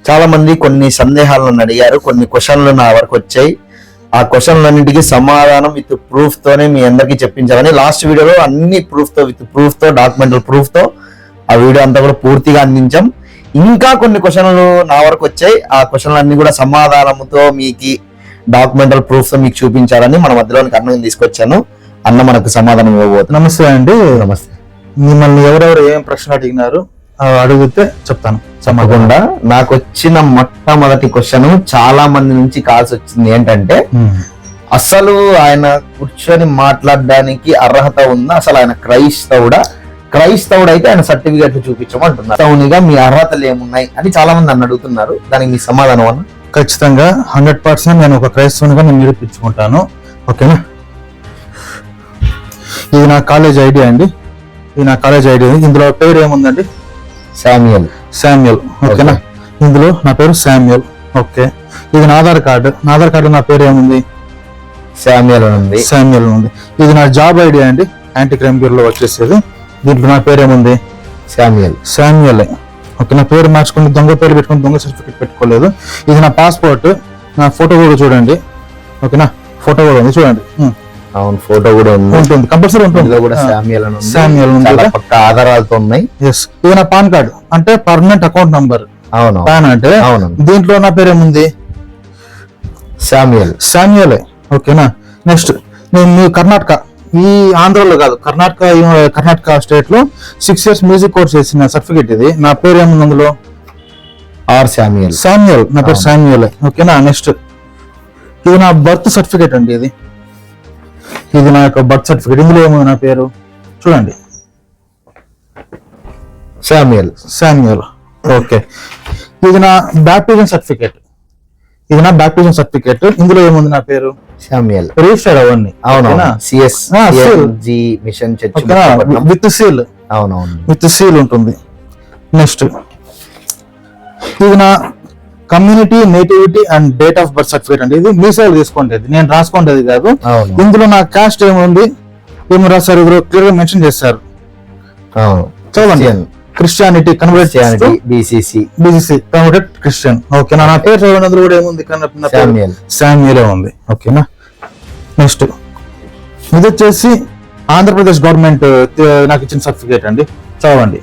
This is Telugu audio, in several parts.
చాలా మంది కొన్ని సందేహాలను అడిగారు, కొన్ని క్వశ్చన్లు నా వరకు వచ్చాయి. ఆ క్వశ్చన్లన్నింటికి సమాధానం విత్ ప్రూఫ్ తోనే మీ అందరికీ చెప్పించాలని లాస్ట్ వీడియోలో అన్ని విత్ ప్రూఫ్ తో డాక్యుమెంటల్ ప్రూఫ్ తో ఆ వీడియో అంతా కూడా పూర్తిగా అందించాం. ఇంకా కొన్ని క్వశ్చన్లు నా వరకు వచ్చాయి. ఆ క్వశ్చన్లన్నీ కూడా సమాధానంతో మీకు డాక్యుమెంటల్ ప్రూఫ్ తో మీకు చూపించాలని మన మధ్యలోనికి అన్నని తీసుకొచ్చాను. అన్న మనకు సమాధానం ఇవ్వబోతుంది. నమస్తే అండి. నమస్తే. మిమ్మల్ని ఎవరెవరు ఏం ప్రశ్న అడిగినారు అడిగితే చెప్తాను. తప్పకుండా. నాకు వచ్చిన మొట్టమొదటి క్వశ్చన్ చాలా మంది నుంచి కాల్స్ వచ్చింది. ఏంటంటే అసలు ఆయన కూర్చొని మాట్లాడడానికి అర్హత ఉందా, అసలు ఆయన క్రైస్తవుడు అయితే ఆయన సర్టిఫికేట్లు చూపించమంటున్నారు. అవునిగా మీ అర్హతలు ఏమున్నాయి అని చాలా మంది నన్ను అడుగుతున్నారు. దానికి మీ సమాధానం అన్న? ఖచ్చితంగా 100% నేను ఒక క్రైస్తవునిగా నేను నిరూపించుకుంటాను. ఓకేనా? ఇది నా కాలేజ్ ఐడి అండి. ఇందులో పేరు ఏముందండి? శామ్యుయల్. ఓకేనా? ఇందులో నా పేరు శామ్యుయల్. ఓకే. ఇది నా ఆధార్ కార్డు. నా పేరు ఏముంది? శామ్యుయల్ ఉంది. ఇది నా జాబ్ ఐడి అండి, యాంటీ క్రైమ్ బ్యూరోలో వచ్చేసేది. దీంట్లో నా పేరు ఏముంది? శామ్యుయల్. ఓకే. నా పేరు మార్చుకుని దొంగ పేరు పెట్టుకుని దొంగ సర్టిఫికేట్ పెట్టుకోలేదు. ఇది నా పాస్పోర్ట్. నా ఫోటో కూడా చూడండి. ఓకేనా? ఫోటో కూడా ఉంది చూడండి. అవును, ఫోటో కూడా ఉంటుంది, కంపల్సరీ ఉంటుంది. శామ్యుయల్ పక్క ఆధారాలతో ఉన్నాయి. ఎస్. ఇది నా పాన్ కార్డు, అంటే పర్మనెంట్ అకౌంట్ నంబర్. అవును. పాన్ అంటే దీంట్లో నా పేరు ఏముంది? శామ్యుయల్. ఓకేనా? నెక్స్ట్, నేను కర్ణాటక, ఈ ఆంధ్రలో కాదు, కర్ణాటక స్టేట్ లో 6 years మ్యూజిక్ కోర్స్ చేసిన సర్టిఫికేట్ ఇది. నా పేరు ఏముంది అందులో? శామ్యుయల్. నా పేరు శామ్యుయల్. ఓకేనా? నెక్స్ట్, ఇది నా బర్త్ సర్టిఫికేట్ అండి. ఇది నా యొక్క బర్త్ సర్టిఫికేట్. ఇందులో ఏముంది నా పేరు? చూడండి, శామ్యుయల్. ఓకే. ఇది నా బ్యాప్టిజం సర్టిఫికేట్. ఇందులో ఏముంది నా పేరు? రిజిస్టర్డ్ అవన్నీ. విత్ సీల్ ఉంటుంది. నెక్స్ట్, ఇది నా community, nativity and date of birth certificate అండి. ఇది మీ సేవలు తీసుకుంటేది, నేను రాసుకుంటేది కాదు. ఇందులో నా కాస్ట్ ఏముంది, ఏమి రాశారు? క్లియర్ గా మెన్షన్ చేశారు. చదవండి. Christianity convert BCC converted Christian. ఓకేనా? నా పేరు చదవండి. అందులో కూడా ఏముంది? శామ్యుయల్ ఉంది. ఓకేనా? నెక్స్ట్, ఇది వచ్చేసి ఆంధ్రప్రదేశ్ గవర్నమెంట్ నాకు ఇచ్చిన సర్టిఫికేట్ అండి. చదవండి.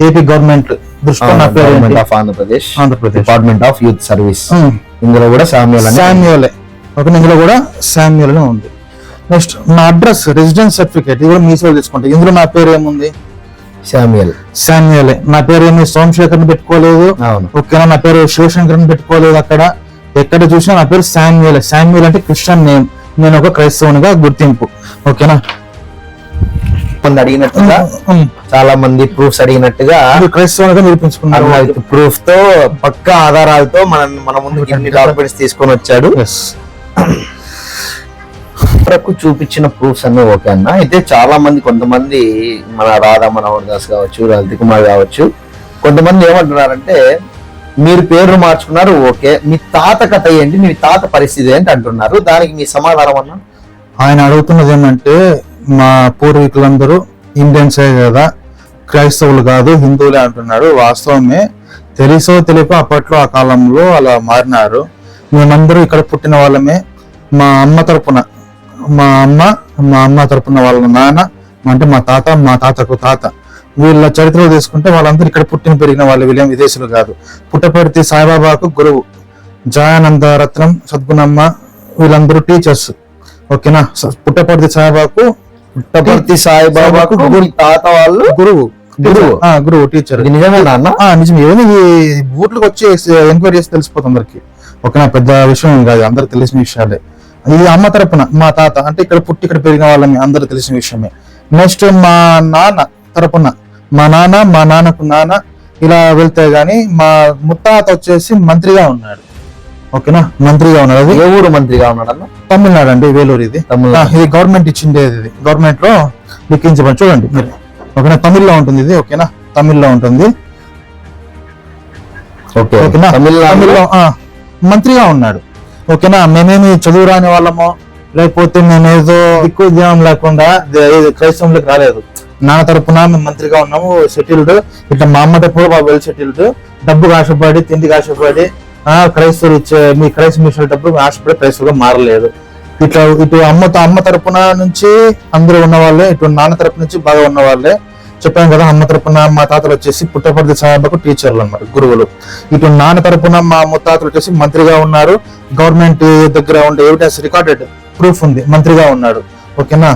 ఏపీ గవర్నమెంట్ దృష్టిలో నా పేరు Andhra Pradesh department of youth service. ఇందులో కూడా శామ్యుయల్. ఓకే. ఇందులో కూడా శామ్యుయల్ ఉంది. నెక్స్ట్, నా అడ్రస్ రెసిడెన్స్ సర్టిఫికేట్. ఇది కూడా మీ సేవ తీసుకుంటే. ఇందులో నా పేరు ఏముంది? శామ్యుయల్. నా పేరు ఏమి సోమశేఖర్ పెట్టుకోలేదు. ఓకేనా? నా పేరు శివశంకర్ పెట్టుకోలేదు. అక్కడ ఎక్కడ చూసినా నా పేరు శామ్యుయల్. శామ్యుయల్ అంటే క్రిస్టియన్ నేమ్. నేను ఒక క్రైస్తవునిగా గుర్తింపు. ఓకేనా? అడిగినట్టుగా చాలా మంది ప్రూఫ్స్ అడిగినట్టుగా క్రైస్తవునిగా నిరూపించుకున్నారు. ప్రూఫ్ తో పక్క ఆధారాలతో మన ముందు డాక్యుమెంట్స్ తీసుకొని వచ్చాడు. చూపించిన ప్రూఫ్స్ అన్ని ఓకే అన్న. అయితే చాలా మంది, కొంతమంది మన రాధా మనోహర్ దాస్ కావచ్చు, రజిత్ కుమార్ కావచ్చు, కొంతమంది ఏమంటున్నారంటే మీరు పేర్లు మార్చుకున్నారు, ఓకే, మీ తాత కథ ఏంటి, మీ తాత పరిస్థితి ఏంటి అంటున్నారు. దానికి మీ సమాధానం అన్న? ఆయన అడుగుతున్నది ఏమంటే, మా పూర్వీకులందరూ ఇండియన్సే కదా, క్రైస్తవులు కాదు, హిందువులే అంటున్నాడు. వాస్తవమే. తెలుసో తెలియకో అప్పట్లో ఆ కాలంలో అలా మారినారు. మేమందరూ ఇక్కడ పుట్టిన వాళ్ళమే. మా అమ్మ తరపున వాళ్ళ నాన్న, అంటే మా తాతకు తాత, వీళ్ళ చరిత్రలో తీసుకుంటే వాళ్ళందరూ ఇక్కడ పుట్టిన పెరిగిన వాళ్ళు, వీళ్ళేం విదేశీయులు కాదు. పుట్టపర్తి సాయిబాబాకు గురువు జయానంద రత్నం, సద్గుణమ్మ, వీళ్ళందరూ టీచర్స్. ఓకేనా? పుట్టపర్తి సాయిబాబాకు తాత వాళ్ళు గురువు టీచర్. నిజమేనా? నిజం. ఏమైనా ఈ ఊర్లోకి వచ్చి ఎంక్వైరీ చేసి తెలిసిపోతుంది అందరికి. ఓకేనా? పెద్ద విషయం కాదు, అందరికి తెలిసిన విషయాలే. ఇది అమ్మ తరపున మా తాత, అంటే ఇక్కడ పుట్టి ఇక్కడ పెరిగిన వాళ్ళని అందరూ తెలిసిన విషయమే. నెక్స్ట్, మా నాన్న తరపున మా నాన్నకు నాన్న, ఇలా వెళ్తే గాని మా ముత్తాత వచ్చేసి మంత్రిగా ఉన్నాడు. ఓకేనా? మంత్రిగా ఉన్నాడు. అది ఏ ఊరు మంత్రిగా ఉన్నాడు అన్న? తమిళనాడు అండి, వేలూరు. ఇది గవర్నమెంట్ ఇచ్చిండేది. ఇది గవర్నమెంట్ లో లిఖించబడి చూడండి మీరు. ఓకేనా? తమిళ్లో ఉంటుంది ఇది. ఓకేనా? తమిళ్లో ఉంటుంది. ఓకేనా? తమిళ్లో మంత్రిగా ఉన్నాడు. ఓకేనా? మేమేమి చదువు రాని వాళ్ళమో, లేకపోతే మేమేదో దిక్కు ధ్యానం లేకుండా క్రైస్తవంలోకి రాలేదు. నాన్న తరపున మేము మంత్రిగా ఉన్నాము, సెటిల్డ్. ఇట్లా మా అమ్మ తరపున వెల్ సెటిల్డ్. డబ్బుకు ఆశపడి, తిండికి ఆశపడి క్రైస్తవులు ఇచ్చే మీ క్రైస్తవ మిషన్ డబ్బు ఆశపడి క్రైస్తవుగా మారలేదు. ఇటు అమ్మ తరపున నుంచి అందరూ ఉన్న వాళ్ళే, ఇటు నాన్న తరపు నుంచి బాగా ఉన్న వాళ్ళే. చెప్పాను కదా, అమ్మ తరపున మా తాతలు వచ్చేసి పుట్టపర్తి సాహెబకు టీచర్లు అన్నమాట, గురువులు. ఇటు నాన్న తరపున మా ముత్తాతలు వచ్చేసి మంత్రిగా ఉన్నారు. గవర్నమెంట్ దగ్గర ఉండే ఎవిడెన్స్, రికార్డెడ్ ప్రూఫ్ ఉంది, మంత్రిగా ఉన్నాడు. ఓకేనా,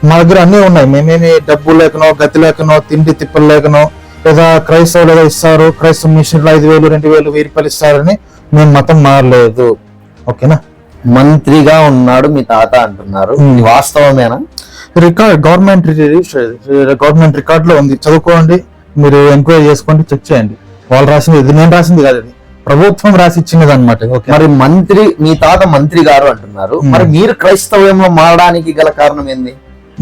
మా దగ్గర అన్ని ఉన్నాయి. మేమేమి డబ్బు లేకనో, గతి లేకనో, తిండి తిప్పలు లేకనో, లేదా క్రైస్తవులు ఏదో ఇస్తారు, క్రైస్తవ మిషన్లు 5,000, 2,000, 1,000 రూపాయలు ఇస్తారని మేము మతం మారలేదు. ఓకేనా, మంత్రిగా ఉన్నాడు మీ తాత అంటున్నారు, వాస్తవమేనా? రికార్డ్ గవర్నమెంట్ రికార్డ్ లో ఉంది, చదువుకోండి, మీరు ఎంక్వైరీ చేసుకోండి, చెక్ చేయండి. వాళ్ళు రాసింది, ఇది నేను రాసింది కాదు, ఇది ప్రభుత్వం రాసి ఇచ్చినది అనమాట. మరి మీ తాత మంత్రి గారు అంటున్నారు, మరి మీరు క్రైస్తవంలో మారడానికి గల కారణం ఏంది?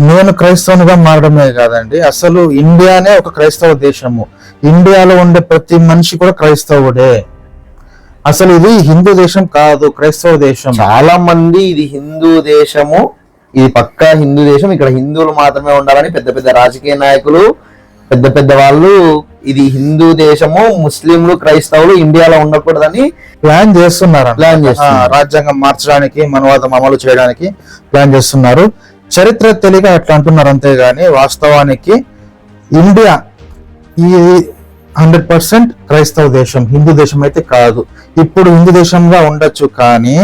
నేను క్రైస్తవునిగా మారడమే కాదండి, అసలు ఇండియానే ఒక క్రైస్తవ దేశము. ఇండియాలో ఉండే ప్రతి మనిషి కూడా క్రైస్తవుడే. అసలు ఇది హిందూ దేశం కాదు, క్రైస్తవ దేశం. చాలా మంది ఇది హిందూ దేశము, ఇది పక్కా హిందూ దేశం, ఇక్కడ హిందువులు మాత్రమే ఉండాలని పెద్ద పెద్ద రాజకీయ నాయకులు, పెద్ద పెద్ద వాళ్ళు ఇది హిందూ దేశము, ముస్లింలు క్రైస్తవులు ఇండియాలో ఉండకూడదని ప్లాన్ చేస్తున్నారు. రాజ్యాంగం మార్చడానికి, మనవాదం అమలు చేయడానికి ప్లాన్ చేస్తున్నారు. చరిత్ర తెలియక అట్లా అంటున్నారు అంతేగాని వాస్తవానికి ఇండియా ఈ 100% క్రైస్తవ దేశం, హిందూ దేశం అయితే కాదు. ఇప్పుడు హిందూ దేశంగా ఉండొచ్చు కానీ,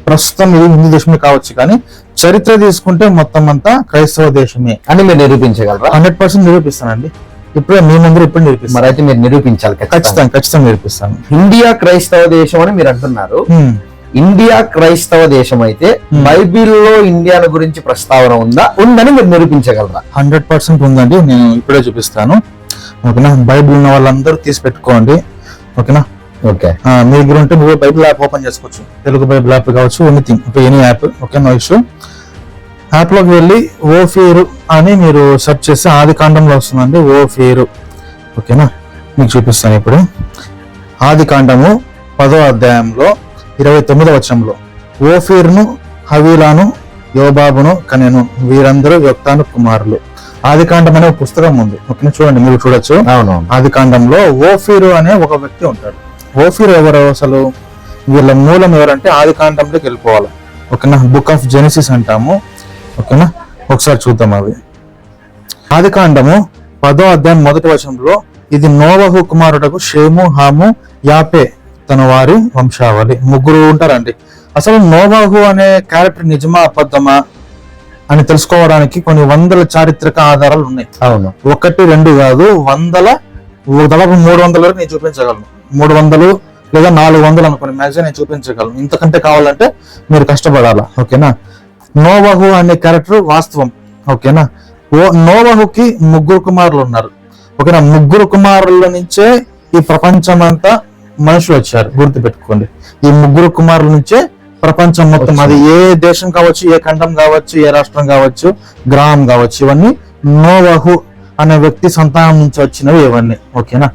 ప్రస్తుతం ఇది హిందూ దేశమే కావచ్చు కానీ, చరిత్ర తీసుకుంటే మొత్తం అంతా క్రైస్తవ దేశమే అని మీరు నిరూపించగలరా? 100% నిరూపిస్తానండి. ఇప్పుడే మీ ముందు ఇప్పుడు నిరూపిస్తాను. మరి అయితే మీరు నిరూపించాలి, ఖచ్చితంగా నిరూపిస్తాను. ఇండియా క్రైస్తవ దేశం అని మీరు అంటున్నారు. ఇండియా క్రైస్తవ దేశం అయితే బైబిల్లో ఇండియా గురించి ప్రస్తావన ఉందని మీరు నిరూపించగలరా? 100% ఉందండి, నేను ఇప్పుడే చూపిస్తాను. ఓకేనా, బైబిల్ ఉన్న వాళ్ళందరూ తీసి పెట్టుకోండి. ఓకేనా, ఓకే. మీ దగ్గర ఉంటే మీరు బైబిల్ యాప్ ఓపెన్ చేసుకోవచ్చు, తెలుగు బైబిల్ యాప్ కావచ్చు, anything, any app. Okay, no issue. App లోకి వెళ్ళి ఓఫీరు అని మీరు సెర్చ్ చేస్తే ఆది కాండంలో వస్తుందండి, ఓఫీరు. ఓకేనా, మీకు చూపిస్తాను ఇప్పుడు. ఆది కాండము 10వ అధ్యాయంలో 29వ వచనంలో ఓఫీరును, హవీలాను, యోబాబును కనెను, వీరందరూ యొక్తాను కుమారులు. ఆది కాండం అనే ఒక పుస్తకం ఉంది. ఓకేనా, చూడండి, మీరు చూడొచ్చు. ఆది కాండంలో ఓఫీరు అనే ఒక వ్యక్తి ఉంటాడు. ఓఫీరు ఎవరు అసలు? వీళ్ళ మూలం ఎవరంటే ఆది కాండంలోకి వెళ్ళిపోవాలి. ఓకేనా, బుక్ ఆఫ్ జెనసిస్ అంటాము. ఓకేనా, ఒకసారి చూద్దాం అవి. ఆది కాండము 10వ అధ్యాయం 1వ వచనంలో, ఇది నోవహు కుమారుడకు షేము, హాము, యాపే తన వారి వంశావళి. ముగ్గురు ఉంటారండి. అసలు నోవహు అనే క్యారెక్టర్ నిజమా అబద్ధమా అని తెలుసుకోవడానికి కొన్ని వందల చారిత్రక ఆధారాలు ఉన్నాయి. అవును, 1, 2 కాదు, దాదాపు 300 వరకు నేను చూపించగలను. 300 లేదా 400 అనుకోండి, మ్యాక్సిమం నేను చూపించగలను. ఇంతకంటే కావాలంటే మీరు కష్టపడాలా. ఓకేనా, నోవహు అనే క్యారెక్టర్ వాస్తవం. ఓకేనా, నోవహుకి 3 కుమారులు ఉన్నారు. ఓకేనా, 3 కుమారుల నుంచే ఈ ప్రపంచం అంతా మనుషులు వచ్చారు, గుర్తుపెట్టుకోండి. ఈ 3 కుమారుల నుంచే ప్రపంచం మొత్తం, అది ఏ దేశం కావచ్చు, ఏ ఖండం కావచ్చు, ఏ రాష్ట్రం కావచ్చు, గ్రామం కావచ్చు, ఇవన్నీ నోవహు అనే వ్యక్తి సంతానం నుంచి వచ్చినవి ఇవన్నీ. ఓకేనా,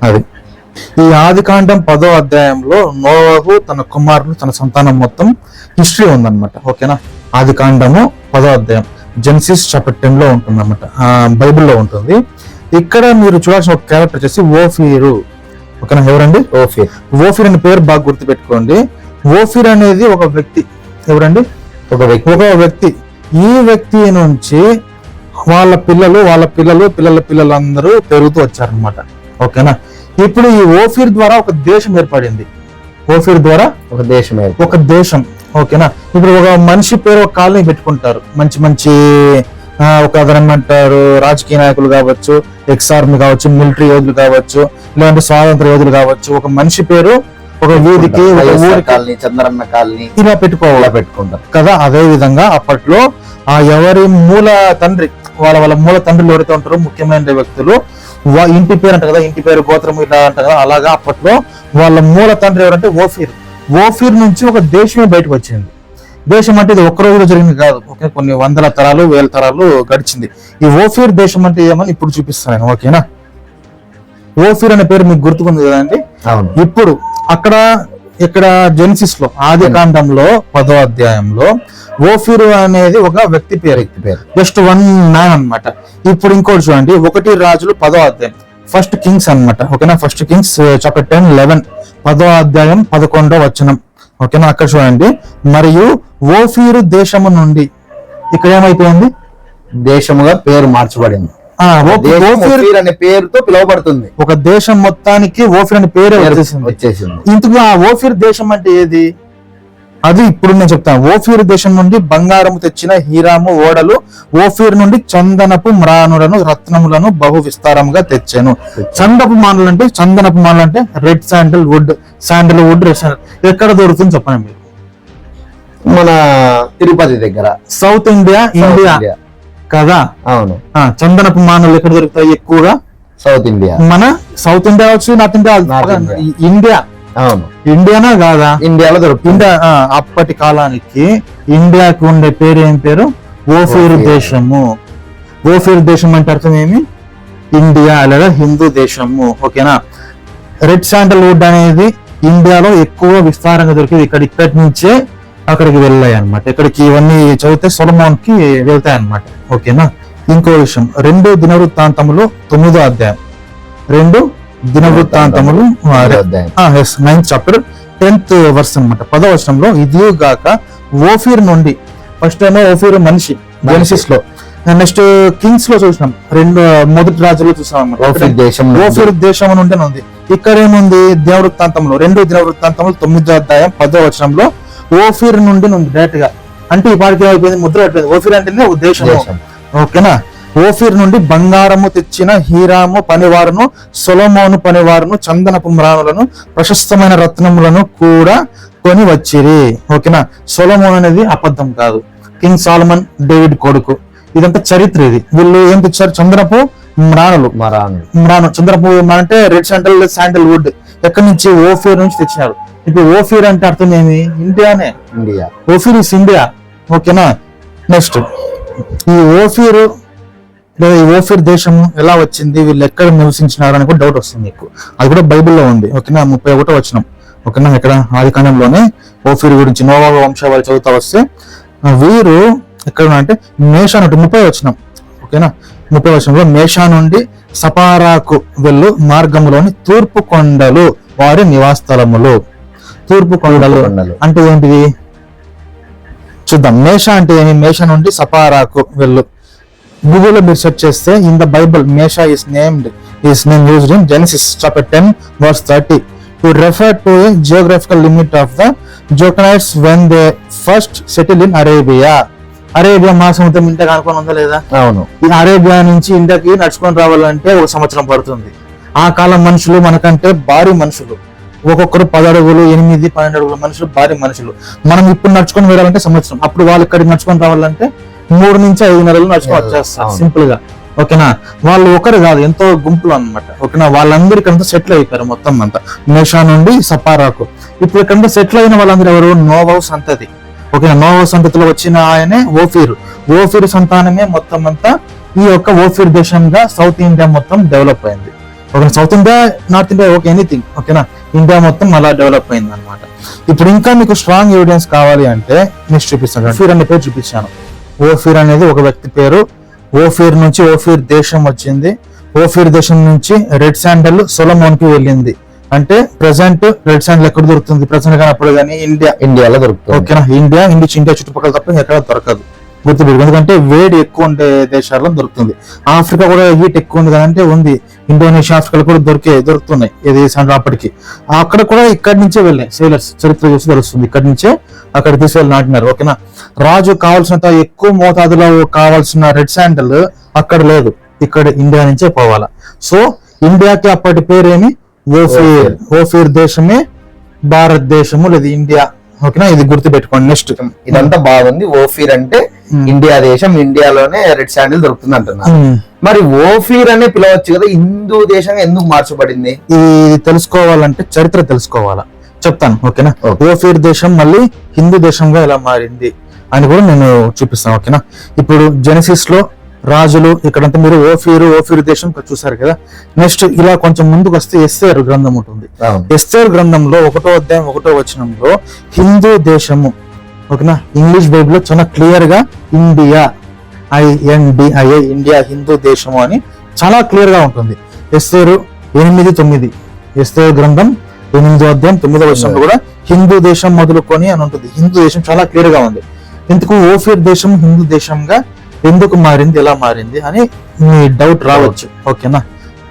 అది ఈ ఆది కాండం 10వ అధ్యాయంలో నోవహు, తన కుమారులు, తన సంతానం మొత్తం హిస్టరీ ఉందన్నమాట. ఓకేనా, ఆది కాండము 10వ అధ్యాయం జెనసిస్ చాప్టర్ 10 లో ఉంటుంది అన్నమాట, బైబిల్లో ఉంటుంది. ఇక్కడ మీరు చూడాల్సిన ఒక క్యారెక్టర్ వచ్చేసి ఓఫీరు. ఓకేనా, ఎవరండి? ఓఫీర్ అనే పేరు బాగా గుర్తుపెట్టుకోండి. ఓఫీర్ అనేది ఒక వ్యక్తి. ఎవరండి? ఒక వ్యక్తి. ఈ వ్యక్తి నుంచి వాళ్ళ పిల్లలందరూ పెరుగుతూ వచ్చారనమాట. ఓకేనా, ఇప్పుడు ఈ ఓఫీర్ ద్వారా ఒక దేశం ఏర్పడింది. ఒక దేశం. ఓకేనా, ఇప్పుడు ఒక మనిషి పేరు ఒక కాలనీ పెట్టుకుంటారు. మంచి ఒక అదనమంటారు, రాజకీయ నాయకులు కావచ్చు, ఎక్స్ ఆర్మీ కావచ్చు, మిలిటరీ యోధులు కావచ్చు, లేదంటే స్వాతంత్ర యోధులు కావచ్చు. ఒక మనిషి పేరు ఒక వీధికి, ఒక ఊరికి, చంద్రన్న కాలనీ ఇలా పెట్టుకుంటారు కదా. అదే విధంగా అప్పట్లో ఎవరి మూల తండ్రి, వాళ్ళ మూల తండ్రులు ఎవరైతే ఉంటారో ముఖ్యమైన వ్యక్తులు, ఇంటి పేరు అంట కదా, ఇంటి పేరు గోత్రం ఇలా అంట కదా, అలాగా అప్పట్లో వాళ్ళ మూల తండ్రి ఎవరంటే ఓఫీర్ నుంచి ఒక దేశమే బయటకు వచ్చింది. దేశం అంటే ఇది ఒక్క రోజులో జరిగింది కాదు. ఓకే, కొన్ని వందల తరాలు, 1000 తరాలు గడిచింది. ఈ ఓఫీర్ దేశం అంటే ఏమని ఇప్పుడు చూపిస్తాను. ఓకేనా, ఓఫీర్ అనే పేరు మీకు గుర్తుకుంది కదండి. ఇప్పుడు ఇక్కడ జెనసిస్ లో, ఆది కాండంలో 10వ అధ్యాయంలో ఓఫీరు అనేది ఒక వ్యక్తి పేరు, జస్ట్ 1 మ్యాన్ అన్నమాట. ఇప్పుడు ఇంకోటి చూడండి, 1 రాజులు 10వ అధ్యాయం ఫస్ట్ కింగ్స్ అన్నమాట. ఓకేనా, ఫస్ట్ కింగ్స్ చాప్టర్ 10:11 10వ అధ్యాయం 11వ వచనం. ఓకేనా, అక్కడ చూడండి. మరియు ఓఫీరు దేశము నుండి, ఇక్కడ ఏమైపోయింది, దేశముగా పేరు మార్చబడింది. ఓఫీర్ అనే పేరుతో పిలువబడుతుంది. ఒక దేశం మొత్తానికి ఓఫీర్ అనే పేరు వచ్చేసింది. ఇంతకు ఆ ఓఫీర్ దేశం అంటే ఏది, అది ఇప్పుడు నేను చెప్తాను. ఓఫీర్ దేశం నుండి బంగారము తెచ్చిన హీరాము ఓడలు ఓఫీర్ నుండి చందనపు మ్రానులను రత్నములను బహు విస్తారంగా తెచ్చాను. చందనపు మానలు అంటే red sandalwood red sandal ఎక్కడ దొరుకుతుంది చెప్పండి మీరు. మన తిరుపతి దగ్గర, సౌత్ ఇండియా కదా. అవును. చందనపు మానలు ఎక్కడ దొరుకుతాయి ఎక్కువగా, సౌత్ ఇండియా. మన సౌత్ ఇండియా వచ్చు, నార్త్ ఇండియా, ఇండియా. అవును, ఇండియానా కాదా, ఇండియాలో దొరుకుతుంది. ఇండియా అప్పటి కాలానికి ఇండియాకి ఉండే పేరు ఏం పేరు, ఓఫీర్ దేశము. ఓఫీర్ దేశం అంటే అర్థం ఏమి, ఇండియా లేదా హిందూ దేశము. ఓకేనా, రెడ్ శాండల్ వుడ్ అనేది ఇండియాలో ఎక్కువ విస్తారంగా దొరికేది. ఇక్కడి నుంచే అక్కడికి వెళ్ళాయి అనమాట. ఇక్కడికి ఇవన్నీ చదివితే సొలొమోన్ కి వెళ్తాయి అనమాట. ఓకేనా, ఇంకో విషయం 2 దినవృత్తాంతములు 9వ అధ్యాయం. 2 దినవృత్తాంతములు 9th చాప్టర్ 10th వర్స్ అనమాట. 10వ వచనంలో, ఇది గాక ఓఫీర్ నుండి, ఫస్ట్ ఏమో ఓఫీర్ మనిషి జెనసిస్ లో, నెక్స్ట్ కింగ్స్ లో చూసినాం, మొదటి రాజులో చూసాం అనమాట. ఓఫీర్ దేశం నుండి ఉంది. ఇక్కడ ఏముంది, దినవృత్తాంతంలో 2 దినవృత్తాంతములు 9వ అధ్యాయం 10వ వచనంలో ఓఫీర్ నుండి ఉంది డైరెక్ట్ గా. అంటే ఈ పాటికి అయిపోయింది, ముద్ర అయిపోయింది. ఓఫీర్ అంటేనే ఒక దేశం. ఓకేనా, ఓఫీర్ నుండి బంగారము తెచ్చిన హీరాము పనివారును సొలొమోను పనివారును చందనపు మ్రానులను ప్రశస్తమైన రత్నములను కూడా కొని వచ్చిరి. ఓకేనా, సొలొమోన్ అనేది అబద్ధం కాదు, కింగ్ సాలమన్ డేవిడ్ కొడుకు. ఇదంతా చరిత్ర. ఇది వీళ్ళు ఏం తెచ్చారు, చందనపు మ్రాను. చంద్రపు అంటే రెడ్ శాండల్ వుడ్ ఎక్కడి నుంచి, ఓఫీర్ నుంచి తెచ్చినారు. ఇప్పుడు ఓఫీర్ అంటే అర్థం ఏమి, ఇండియానే. ఓఫీర్ ఇస్ ఇండియా. ఓకేనా, నెక్స్ట్ ఈ ఓఫీర్ లేదా ఈ ఓఫీర్ దేశము ఎలా వచ్చింది, వీళ్ళు ఎక్కడ నివసించినారు అని కూడా డౌట్ వస్తుంది మీకు. అది కూడా బైబిల్లో ఉంది. ఓకేనా, 31వ వచనం. ఓకేనా, ఇక్కడ ఆది కాండంలోనే ఓఫీర్ గురించి నోవా వంశావళి చదువుతా వస్తే వీరు ఎక్కడ అంటే మేషా నుండి 30వ వచనం. ఓకేనా, 30వ వచనంలో మేషా నుండి సపారాకు వెళ్ళు మార్గంలోని తూర్పు కొండలు వారి నివాస స్థలములు. తూర్పు కొండలు అంటే ఏంటిది చూద్దాం. మేషా అంటే ఏమి, మేషా నుండి సపారాకు వెళ్ళు. గూగుల్లో మీరు సెర్చ్ చేస్తే ఇన్ ద బైబుల్ మేషా is named used in Genesis chapter 10 verse 30 to refer to a geographical limit of the Jochanites when they first settled in Arabia. Arabia మహాసముద్రం ఇండియా అనుకుని ఉందా లేదా? అవును. ఈ అరేబియా నుంచి ఇండియాకి నడుచుకొని రావాలంటే 1 సంవత్సరం పడుతుంది. ఆ కాలం మనుషులు మనకంటే భారీ మనుషులు, ఒక్కొక్కరు 10 అడుగులు 8, 12 అడుగుల మనుషులు, భారీ మనుషులు. మనం ఇప్పుడు నడుచుకొని వెళ్ళాలంటే సంవత్సరం, అప్పుడు వాళ్ళు ఇక్కడికి నడుచుకొని రావాలంటే 3 నుంచి 5 నెలలు నడుచుకొని వచ్చేస్తారు సింపుల్ గా. ఓకేనా, వాళ్ళు ఒకరు కాదు, ఎంతో గుంపులు అన్నమాట. ఓకేనా, వాళ్ళందరికంతా సెటిల్ అయిపోయారు మొత్తం అంతా. మేషా నుండి సపారాకు. ఇప్పుడు ఇక్కడ సెటిల్ అయిన వాళ్ళందరూ ఎవరు, నోవహు సంతతి. ఓకేనా, నోవహు సంతతిలో వచ్చిన ఆయనే ఓఫీరు. ఓఫీరు సంతానమే మొత్తం అంతా ఈ యొక్క ఓఫీర్ దేశంగా సౌత్ ఇండియా మొత్తం డెవలప్ అయింది. Okay, south India, north India, okay, anything. ఓకేనా, ఇండియా మొత్తం అలా డెవలప్ అయింది అనమాట. ఇప్పుడు ఇంకా మీకు స్ట్రాంగ్ ఎవిడెన్స్ కావాలి అంటే నెక్స్ట్ చూపిస్తాను. ఓఫీర్ అనే పేరు చూపించాను. ఓఫీర్ అనేది ఒక వ్యక్తి పేరు. ఓఫీర్ నుంచి ఓఫీర్ దేశం వచ్చింది. ఓఫీర్ దేశం నుంచి రెడ్ శాండల్ సొలొమోన్ కి వెళ్ళింది. అంటే ప్రెసెంట్ రెడ్ శాండల్ ఎక్కడ దొరుకుతుంది, ప్రెసెంట్ కానీ అప్పుడు కానీ ఇండియాలో దొరుకుతుంది. ఓకేనా, ఇండియా చుట్టుపక్కల తప్ప ఎక్కడ దొరకదు, గుర్తుపెట్టు. ఎందుకంటే వేడి ఎక్కువ ఉండే దేశాల్లో దొరుకుతుంది. ఆఫ్రికా కూడా హీట్ ఎక్కువ ఉంది కదంటే ఉంది. ఇండోనేషియా, ఆఫ్రికాలో కూడా దొరుకుతున్నాయి ఏది అప్పటికి. అక్కడ కూడా ఇక్కడి నుంచే వెళ్ళాయి సేలర్స్. చరిత్ర చూసి తెలుస్తుంది, ఇక్కడి నుంచే అక్కడ తీసుకెళ్ళి నాటినారు. ఓకేనా, రాజు కావాల్సినంత ఎక్కువ మోతాదులో కావాల్సిన రెడ్ శాండల్ అక్కడ లేదు, ఇక్కడ ఇండియా నుంచే పోవాలా. సో ఇండియాకి అప్పటి పేరేమి, ఓఫీర్. ఓఫీర్ దేశమే భారతదేశము లేదా ఇండియా. ఓకేనా, ఇది గుర్తు పెట్టుకోండి. నెక్స్ట్ ఇదంతా బాగుంది. ఓఫీర్ అంటే ఇండియా దేశం, ఇండియాలోనే రెడ్ శాండిల్ దొరుకుతుంది అంటున్నారు. మరి ఓఫీర్ అనే పిలవచ్చు కదా, హిందూ దేశంగా ఎందుకు మార్చబడింది? ఇది తెలుసుకోవాలంటే చరిత్ర తెలుసుకోవాలా, చెప్తాను. ఓకేనా, ఓఫీర్ దేశం మళ్ళీ హిందూ దేశంగా ఎలా మారింది అని కూడా నేను చూపిస్తాను. ఓకేనా, ఇప్పుడు జెనసిస్ లో రాజులు ఇక్కడంతా మీరు ఓఫీర్ దేశం చూసారు కదా. నెక్స్ట్ ఇలా కొంచెం ముందుకు వస్తే ఎస్తేరు గ్రంథం ఉంటుంది. ఎస్తేరు గ్రంథంలో 1వ అధ్యాయం 1వ వచనంలో హిందూ దేశము. ఓకేనా, ఇంగ్లీష్ బైబిల్ లో చాలా క్లియర్ గా ఇండియా, INDIA, ఇండియా హిందూ దేశము అని చాలా క్లియర్ గా ఉంటుంది. ఎస్తేరు 8:9, ఎస్తేరు గ్రంథం 8వ అధ్యాయం 9వ వచనంలో కూడా హిందూ దేశం మొదలుకొని అని ఉంటుంది. హిందూ దేశం చాలా క్లియర్ గా ఉంది. ఇందుకు ఓఫీర్ దేశం హిందూ దేశంగా ఎందుకు మారింది, ఎలా మారింది అని మీ డౌట్ రావచ్చు. ఓకేనా,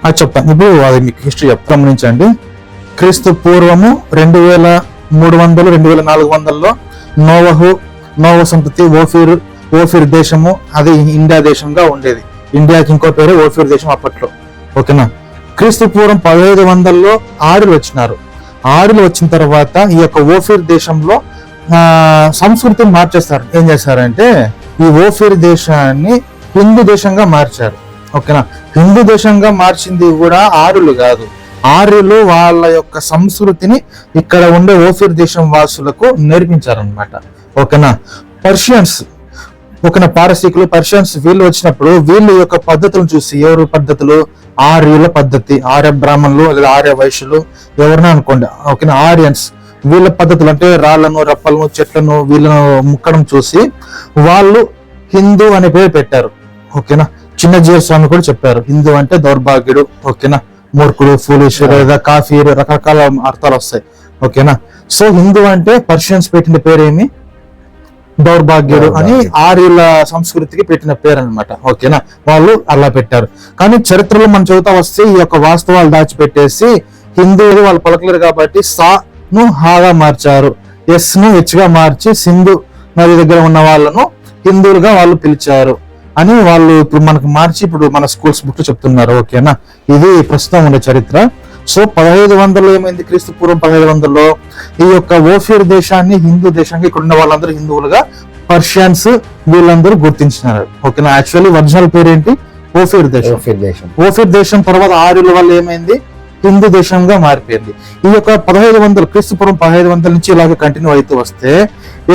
అది చెప్తాను. ఇప్పుడు అది మీకు హిస్టరీ గమనించండి. క్రీస్తు పూర్వము 2300 2400లో నోవహు సంతతి ఓఫీర్ దేశము అది ఇండియా దేశంగా ఉండేది. ఇండియాకి ఇంకో పేరు ఓఫీర్ దేశం అప్పట్లో. ఓకేనా, క్రీస్తు పూర్వం 1500లో ఆర్యులు వచ్చినారు. ఆర్యులు వచ్చిన తర్వాత ఈ యొక్క ఓఫీర్ దేశంలో సంస్కృతిని మార్చేస్తారు. ఏం చేస్తారంటే ఈ ఓఫీర్ దేశాన్ని హిందూ దేశంగా మార్చారు. ఓకేనా, హిందూ దేశంగా మార్చింది కూడా ఆర్యులు కాదు. ఆర్యులు వాళ్ళ యొక్క సంస్కృతిని ఇక్కడ ఉండే ఓఫీర్ దేశం వాసులకు నేర్పించారనమాట. ఓకేనా, పారసీకులు పర్షియన్స్ వీళ్ళు వచ్చినప్పుడు వీళ్ళు యొక్క పద్ధతులను చూసి, ఎవరు పద్ధతులు, ఆర్యుల పద్ధతి, ఆర్య బ్రాహ్మణులు లేదా ఆర్య వైశ్యులు ఎవరైనా అనుకోండి. ఓకేనా, ఆర్యన్స్ వీళ్ళ పద్ధతులు అంటే రాళ్లను, రప్పలను, చెట్లను వీళ్ళను ముక్కడం చూసి వాళ్ళు హిందూ అనే పేరు పెట్టారు. ఓకేనా, చిన్నజీవ స్వామి కూడా చెప్పారు హిందూ అంటే దౌర్భాగ్యుడు. ఓకేనా, మూర్ఖుడు, ఫూలిష్ లేదా కాఫీర్ రకరకాల అర్థాలు వస్తాయి. ఓకేనా, సో హిందూ అంటే పర్షియన్స్ పెట్టిన పేరేమి దౌర్భాగ్యుడు అని ఆర్యుల సంస్కృతికి పెట్టిన పేరు అనమాట. ఓకేనా, వాళ్ళు అలా పెట్టారు. కానీ చరిత్రలో మనం చదువుతా వస్తే ఈ యొక్క వాస్తవాలు దాచిపెట్టేసి హిందువులు వాళ్ళు పలకలేరు కాబట్టి సాను హాగా మార్చారు, ఎస్ ను హెచ్ గా మార్చి సింధు నది దగ్గర ఉన్న వాళ్ళను హిందువులుగా వాళ్ళు పిలిచారు అని వాళ్ళు ఇప్పుడు మనకు మార్చి ఇప్పుడు మన స్కూల్స్ బుక్ చెప్తున్నారు. ఓకేనా, ఇది ప్రస్తుతం ఉండే చరిత్ర. సో 1500లో ఏమైంది, క్రీస్తు పూర్వం 1500లో ఈ యొక్క ఓఫీర్ దేశాన్ని హిందూ దేశంగా ఇక్కడ ఉన్న వాళ్ళందరూ హిందువులుగా పర్షియన్స్ వీళ్ళందరూ గుర్తించినారు. ఓకేనా, యాక్చువల్లీ ఒరిజినల్ పేరు ఏంటి, ఓఫీర్ దేశం. ఓఫీర్ దేశం తర్వాత ఆర్యుల వల్ల ఏమైంది, హిందూ దేశంగా మారిపోయింది. ఈ యొక్క 1500 క్రీస్తు పూర్వం 1500 నుంచి ఇలాగే కంటిన్యూ అవుతూ వస్తే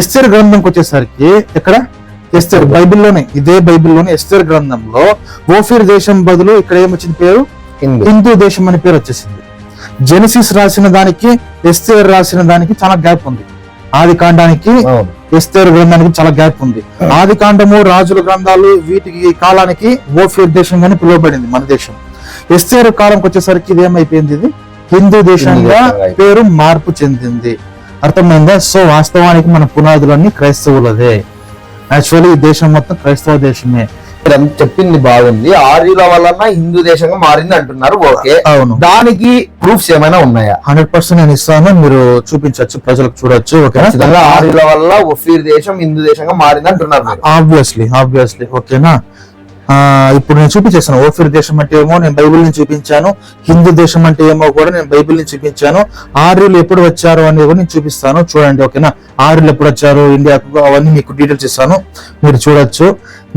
ఎస్తేర్ గ్రంథంకి వచ్చేసరికి ఇక్కడ ఎస్తేర్ ఇదే బైబిల్లోనే ఎస్తేర్ గ్రంథంలో ఓఫీర్ దేశం బదులు ఇక్కడ ఏమొచ్చింది పేరు, హిందూ దేశం అనే పేరు వచ్చేసింది. జెనసిస్ రాసిన దానికి ఎస్తేర్ రాసిన దానికి చాలా గ్యాప్ ఉంది. ఆది కాండానికి ఎస్తేర్ గ్రంథానికి చాలా గ్యాప్ ఉంది. ఆది కాండము, రాజుల గ్రంథాలు వీటికి కాలానికి ఓఫీర్ దేశంగానే పిలువబడింది మన దేశం. ఎస్తేర్ కాలంకి వచ్చేసరికి ఇది ఏమైపోయింది, ఇది హిందూ దేశంగా పేరు మార్పు చెందింది. అర్థమైందా? సో వాస్తవానికి మన పునాదులన్నీ క్రైస్తవులదే. యాక్చువల్లీ ఈ దేశం మొత్తం క్రైస్తవ దేశమే. చెప్పింది బాగుంది. ఆర్యుల వలన హిందూ దేశంగా మారింది అంటున్నారు. ఓకే, అవును. దానికి ప్రూఫ్స్ ఏమైనా ఉన్నాయా? 100% నేను ఇస్తాను, మీరు చూపించవచ్చు, ప్రజలకు చూడొచ్చు. ఖచ్చితంగా ఆర్యుల వల్ల ఓఫీర్ దేశం హిందూ దేశంగా మారింది అంటున్నారు. ఆబ్వియస్లీ. ఓకేనా, ఇప్పుడు నేను చూపించేస్తాను. ఓఫీర్ దేశం అంటే ఏమో నేను బైబిల్ నుంచి చూపించాను, హిందూ దేశం అంటే ఏమో కూడా నేను బైబిల్ నుంచి చూపించాను. ఆర్యులు ఎప్పుడు వచ్చారు అనేది కూడా నేను చూపిస్తాను, చూడండి. ఓకేనా, ఆర్యులు ఎప్పుడు వచ్చారు ఇండియాకు అవన్నీ మీకు డీటెయిల్స్ ఇస్తాను, మీరు చూడొచ్చు.